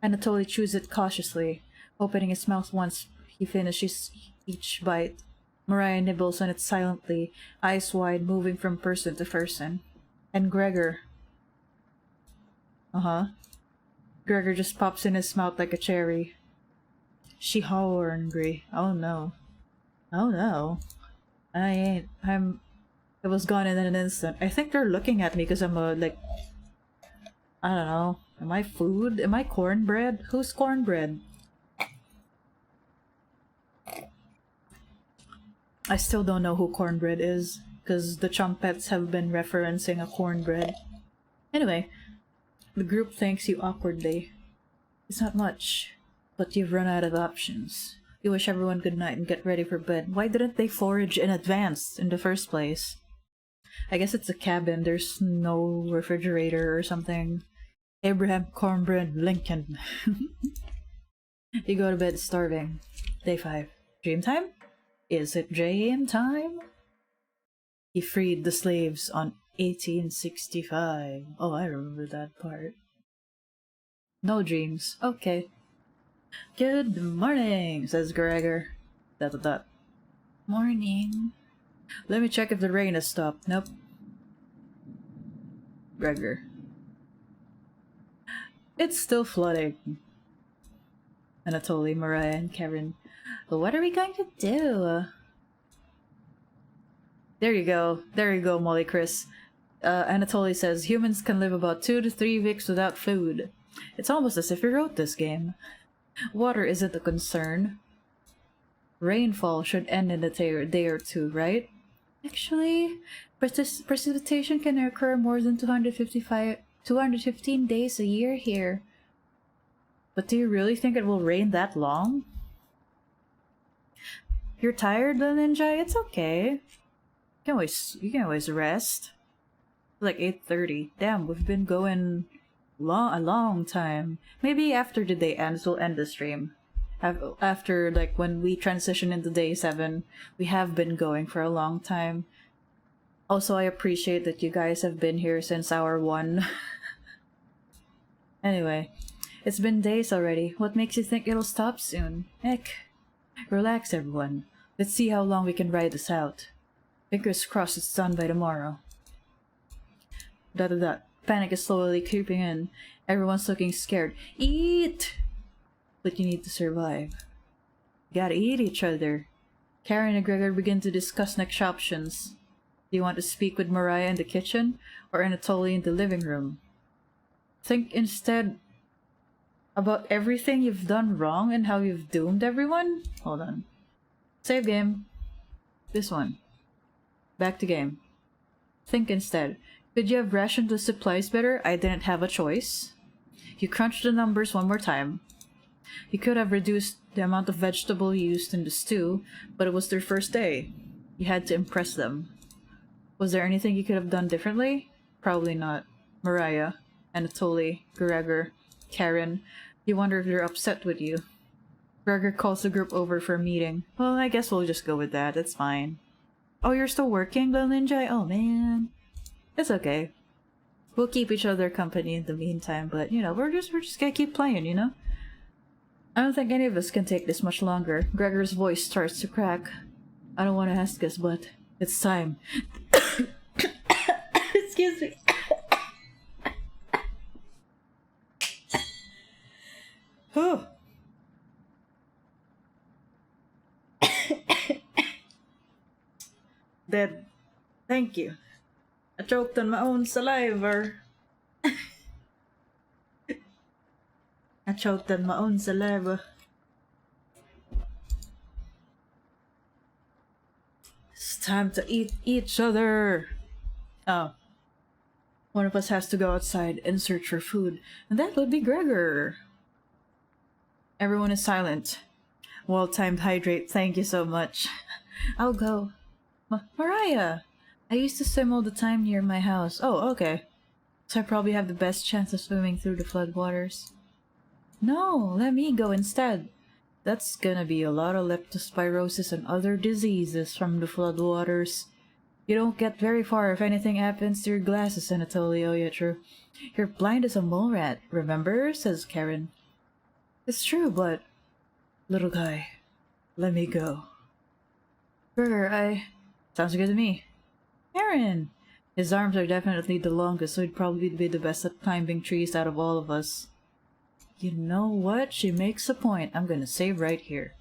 Anatoly chews it cautiously, opening his mouth once he finishes each bite. Mariah nibbles on it silently, eyes wide, moving from person to person. And Gregor. Gregor just pops in his mouth like a cherry. She hungry. Oh no. Oh no. It was gone in an instant. I think they're looking at me because I'm I don't know. Am I food? Am I cornbread? Who's cornbread? I still don't know who cornbread is, because the trumpets have been referencing a cornbread. Anyway, the group thanks you awkwardly. It's not much, but you've run out of options. You wish everyone good night and get ready for bed. Why didn't they forage in advance in the first place? I guess it's a cabin. There's no refrigerator or something. Abraham Cornbread Lincoln. You go to bed starving. Day 5. Dream time? Is it dream time? He freed the slaves on 1865. Oh, I remember that part. No dreams. Okay. Good morning, says Gregor. Dot. Morning. Let me check if the rain has stopped. Nope. Gregor. It's still flooding. Anatoly, Mariah, and Karen. What are we going to do? There you go, Molly Chris. Anatoly says humans can live about 2 to 3 weeks without food. It's almost as if he wrote this game. Water isn't a concern. Rainfall should end in a day or 2, right? Actually, precipitation can occur more than 215 days a year here. But do you really think it will rain that long? You're tired, the ninja? It's okay. You can always rest. It's like 8:30. Damn, we've been going a long time. Maybe after the day ends, we'll end the stream. After, like, when we transition into day 7, we have been going for a long time. Also, I appreciate that you guys have been here since hour 1. Anyway, it's been days already. What makes you think it'll stop soon? Heck. Relax, everyone. Let's see how long we can ride this out. Fingers crossed it's done by tomorrow. ... Panic is slowly creeping in. Everyone's looking scared. Eat! But you need to survive. You gotta eat each other. Karen and Gregor begin to discuss next options. Do you want to speak with Mariah in the kitchen, or Anatoly in the living room? Think instead about everything you've done wrong and how you've doomed everyone? Hold on. Save game. This one. Back to game. Think instead. Could you have rationed the supplies better? I didn't have a choice. You crunched the numbers one more time. You could have reduced the amount of vegetable used in the stew, but it was their first day. You had to impress them. Was there anything you could have done differently? Probably not. Mariah, Anatoly, Gregor, Karen. You wonder if they're upset with you. Gregor calls the group over for a meeting. Well, I guess we'll just go with that. It's fine. Oh, you're still working, Little Ninja? Oh, man. It's okay. We'll keep each other company in the meantime, but, you know, we're just gonna keep playing, you know? I don't think any of us can take this much longer. Gregor's voice starts to crack. I don't want to ask us, but it's time. Excuse me. Oh. Dead. Thank you. I choked on my own saliva. I choked on my own saliva. It's time to eat each other. Oh. One of us has to go outside and search for food. And that would be Gregor. Everyone is silent. Well-timed hydrate, thank you so much. I'll go. Mariah! I used to swim all the time near my house. Oh, okay. So I probably have the best chance of swimming through the floodwaters. No, let me go instead. That's gonna be a lot of leptospirosis and other diseases from the floodwaters. You don't get very far if anything happens to your glasses, Anatoly. Oh, yeah, true. You're blind as a mole rat, remember? Says Karen. It's true, but... Little guy, let me go. Gregor, Sounds good to me. Karen! His arms are definitely the longest, so he'd probably be the best at climbing trees out of all of us. You know what? She makes a point. I'm gonna save right here.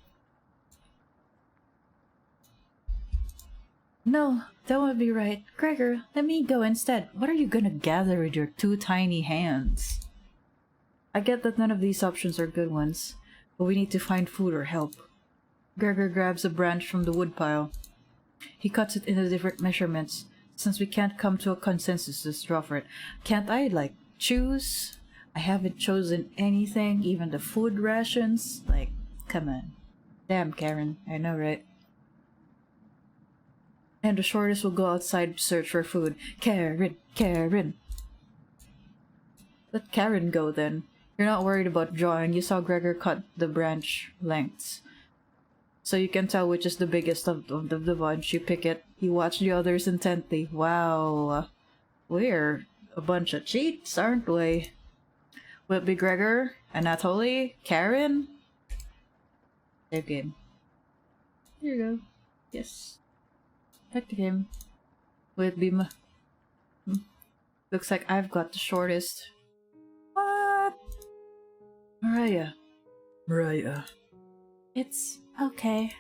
No, that won't be right. Gregor, let me go instead. What are you gonna gather with your two tiny hands? I get that none of these options are good ones, but we need to find food or help. Gregor grabs a branch from the woodpile. He cuts it into different measurements. Since we can't come to a consensus, just draw for it. Can't I, like, choose? I haven't chosen anything, even the food rations. Like, come on. Damn, Karen. I know, right? And the shortest will go outside to search for food. Karen! Karen! Let Karen go, then. You're not worried about drawing. You saw Gregor cut the branch lengths. So you can tell which is the biggest of the bunch. You pick it. You watch the others intently. Wow. We're a bunch of cheats, aren't we? Will it be Gregor? Anatoly? Karen? Save game. Here you go. Yes. Back to game. Will it be Looks like I've got the shortest. What? Mariah. Mariah. It's okay.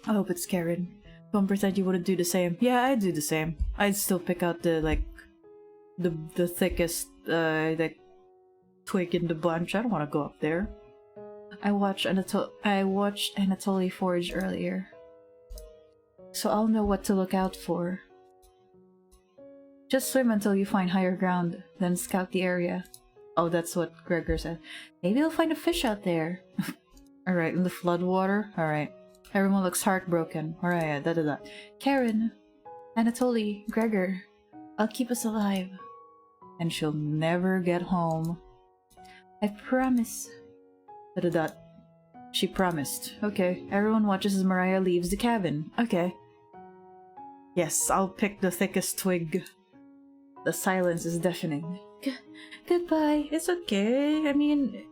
I hope it's Karen. Don't pretend you wouldn't do the same. Yeah, I'd do the same. I'd still pick out the, like, the thickest, like, twig in the bunch. I don't want to go up there. I watched Anatoly forage earlier, so I'll know what to look out for. Just swim until you find higher ground, then scout the area. Oh, that's what Gregor said. Maybe I'll find a fish out there. Alright, in the floodwater? Alright. Everyone looks heartbroken. Alright, da-da-da. Karen, Anatoly, Gregor, I'll keep us alive. And she'll never get home. I promise. Da-da-da. She promised. Okay, everyone watches as Mariah leaves the cabin. Okay. Yes, I'll pick the thickest twig. The silence is deafening. Goodbye. It's okay. I mean...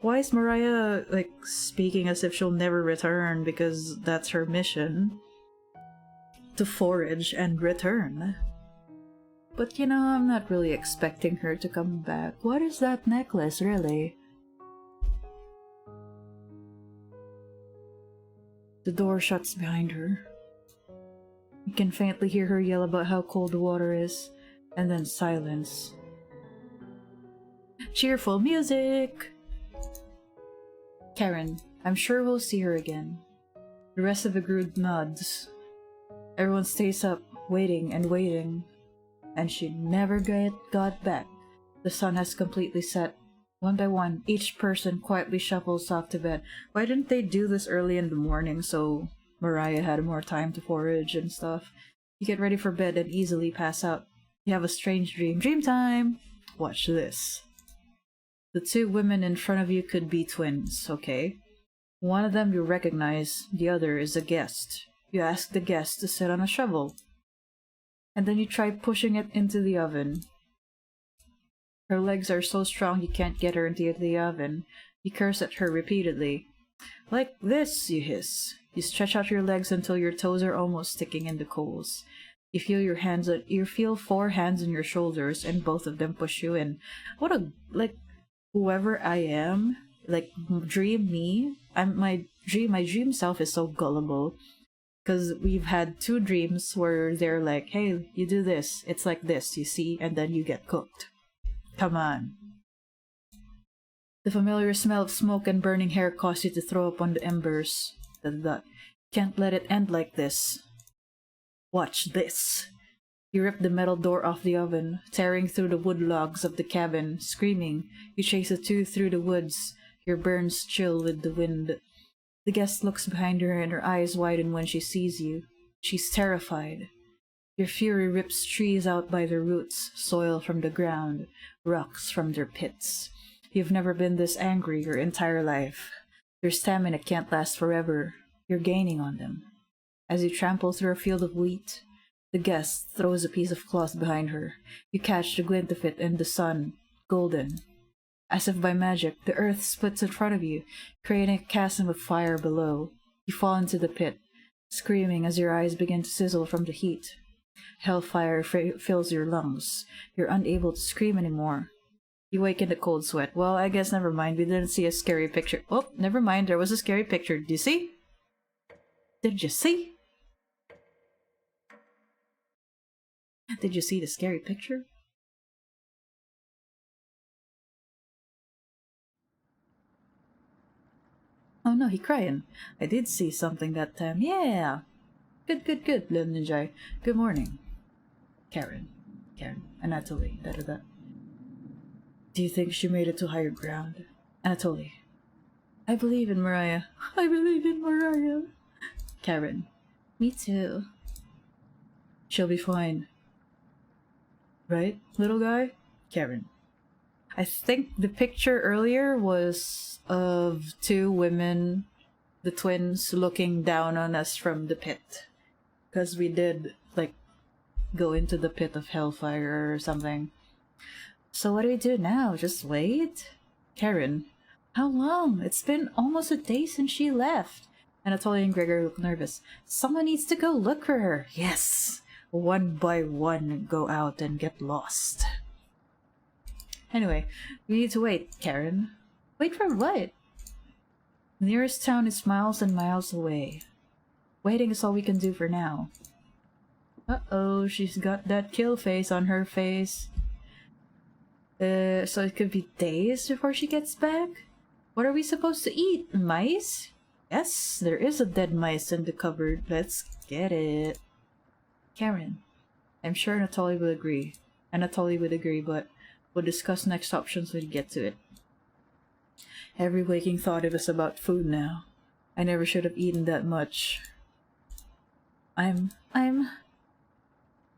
Why is Mariah, like, speaking as if she'll never return? Because that's her mission. To forage and return. But, you know, I'm not really expecting her to come back. What is that necklace, really? The door shuts behind her. You can faintly hear her yell about how cold the water is, and then silence. Cheerful music! Karen, I'm sure we'll see her again. The rest of the group nods. Everyone stays up, waiting and waiting. And she never got back. The sun has completely set. One by one, each person quietly shuffles off to bed. Why didn't they do this early in the morning so Mariah had more time to forage and stuff? You get ready for bed and easily pass out. You have a strange dream. Dream time! Watch this. The two women in front of you could be twins, okay? One of them you recognize, the other is a guest. You ask the guest to sit on a shovel. And then you try pushing it into the oven. Her legs are so strong you can't get her into the oven. You curse at her repeatedly. Like this, you hiss. You stretch out your legs until your toes are almost sticking in the coals. You feel 4 hands on your shoulders, and both of them push you in. What a whoever I am, dream me. My dream self is so gullible, because we've had 2 dreams where they're like, "Hey, you do this. It's like this, you see," and then you get cooked. Come on. The familiar smell of smoke and burning hair caused you to throw up on the embers. Can't let it end like this. Watch this. You rip the metal door off the oven, tearing through the wood logs of the cabin. Screaming, you chase the 2 through the woods, your burns chill with the wind. The guest looks behind her and her eyes widen when she sees you. She's terrified. Your fury rips trees out by their roots, soil from the ground, rocks from their pits. You've never been this angry your entire life. Your stamina can't last forever. You're gaining on them. As you trample through a field of wheat, the guest throws a piece of cloth behind her. You catch the glint of it in the sun, golden. As if by magic, the earth splits in front of you, creating a chasm of fire below. You fall into the pit, screaming as your eyes begin to sizzle from the heat. Hellfire fills your lungs. You're unable to scream anymore. You wake in a cold sweat. Well, I guess never mind. We didn't see a scary picture. Oh, never mind. There was a scary picture. Did you see? Did you see? Did you see the scary picture? Oh no, he crying. I did see something that time. Yeah. Good, Linjai. Good morning. Karen, Anatoly, da. Do you think she made it to higher ground? Anatoly. I believe in Mariah. Karen. Me too. She'll be fine. Right, little guy? Karen. I think the picture earlier was of 2 women, the twins, looking down on us from the pit. Because we did, go into the pit of hellfire or something. So what do we do now? Just wait? Karen. How long? It's been almost a day since she left. Anatoly and Gregor look nervous. Someone needs to go look for her. Yes! One by one, go out and get lost. Anyway, we need to wait, Karen. Wait for what? The nearest town is miles and miles away. Waiting is all we can do for now. Uh-oh, she's got that kill face on her face. So it could be days before she gets back? What are we supposed to eat? Mice? Yes, there is a dead mice in the cupboard. Let's get it. Karen. I'm sure Anatoly would agree. But we'll discuss next options when we get to it. Every waking thought of us about food now. I never should have eaten that much.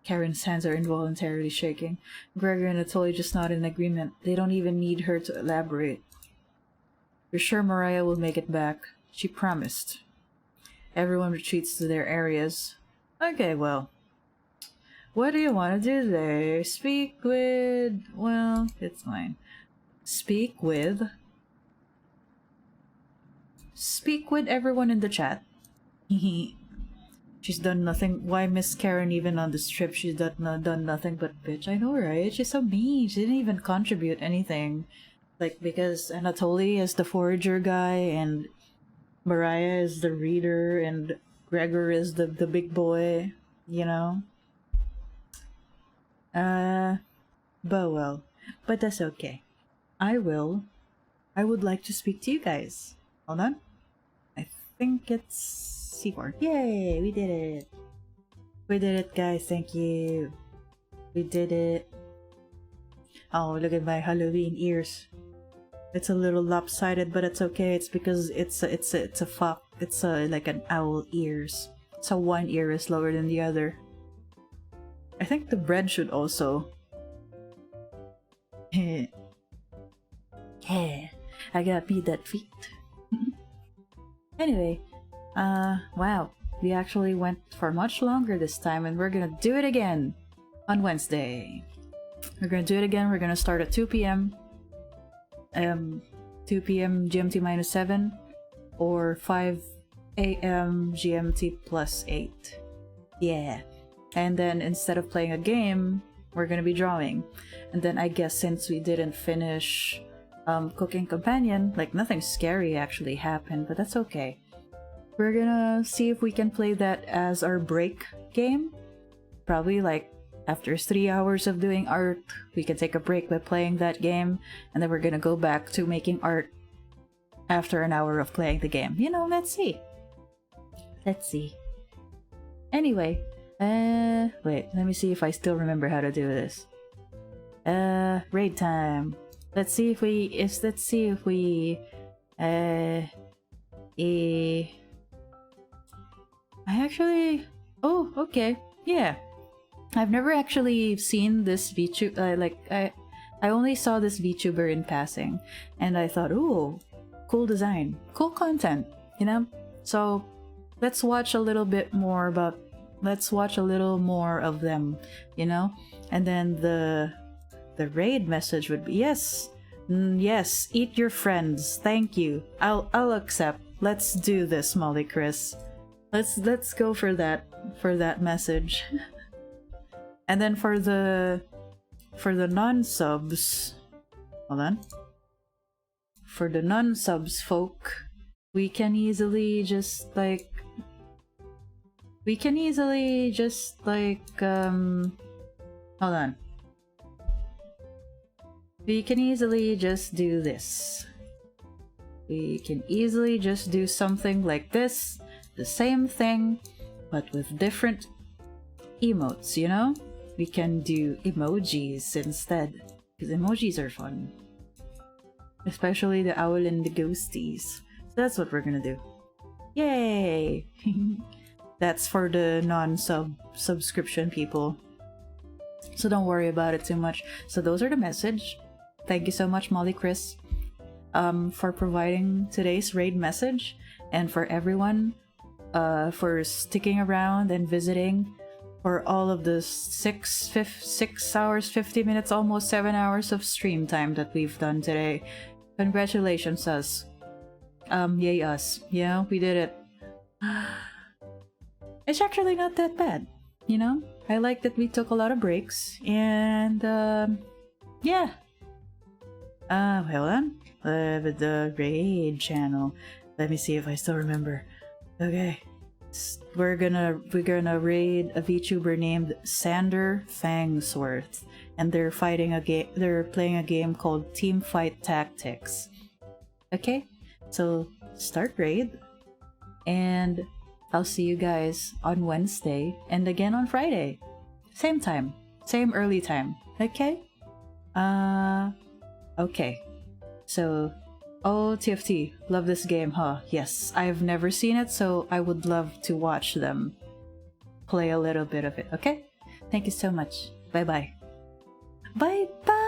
Karen's hands are involuntarily shaking. Gregor and Anatoly just nod in agreement. They don't even need her to elaborate. You're sure Mariah will make it back? She promised. Everyone retreats to their areas. Okay, well. What do you want to do today? Well, it's fine. Speak with everyone in the chat. She's done nothing. Why Miss Karen even on this trip? She's done nothing but bitch. I know, right? She's so mean. She didn't even contribute anything. Because Anatoly is the forager guy, and Mariah is the reader, and Gregor is the big boy, you know? But that's okay. I would like to speak to you guys. Hold on. I think it's C4. Yay! We did it! We did it, guys. Thank you. We did it. Oh, look at my Halloween ears. It's a little lopsided, but it's okay. It's because it's like an owl ears. So one ear is lower than the other. I think the bread should also. Yeah, I gotta beat that feet. Anyway, wow, we actually went for much longer this time, and we're gonna do it again on Wednesday. We're gonna do it again. We're gonna start at 2 p.m. 2 p.m. GMT minus 7 or 5 a.m. GMT plus 8. Yeah. And then instead of playing a game, we're gonna be drawing. And then I guess since we didn't finish Cooking Companion, like nothing scary actually happened, but that's okay. We're gonna see if we can play that as our break game. Probably like after 3 hours of doing art, we can take a break by playing that game, and then we're gonna go back to making art after an hour of playing the game. You know, let's see. Let's see. Anyway, wait, let me see if I still remember how to do this. Raid time. Let's see if we, I actually, oh, okay, yeah. I've never actually seen this VTuber, I only saw this VTuber in passing, and I thought, ooh, cool design, cool content, you know? So, let's watch a little more of them, you know? And then the raid message would be, yes, yes, eat your friends, thank you, I'll accept, let's do this, Molly Chris. Let's go for that message. And then for the non-subs, hold on. For the non-subs folk, we can easily just hold on. We can easily just do this. We can easily just do something like this, the same thing, but with different emotes, you know? We can do emojis instead, because emojis are fun. Especially the owl and the ghosties. So that's what we're gonna do. Yay! That's for the non-subscription people. So don't worry about it too much. So those are the message. Thank you so much, Molly Chris, for providing today's raid message, and for everyone for sticking around and visiting for all of the 6 hours, 50 minutes, almost 7 hours of stream time that we've done today. Congratulations, us. Yay us. Yeah, we did it. It's actually not that bad, you know? I like that we took a lot of breaks, and yeah. Hold on. The raid channel. Let me see if I still remember. Okay. We're gonna raid a VTuber named Sander Fangsworth, and they're playing a game called Teamfight Tactics. Okay, so start raid, and I'll see you guys on Wednesday and again on Friday, same time, same early time. Okay. Okay. So. Oh, TFT, love this game, huh? Yes, I've never seen it, so I would love to watch them play a little bit of it, okay? Thank you so much. Bye-bye. Bye-bye!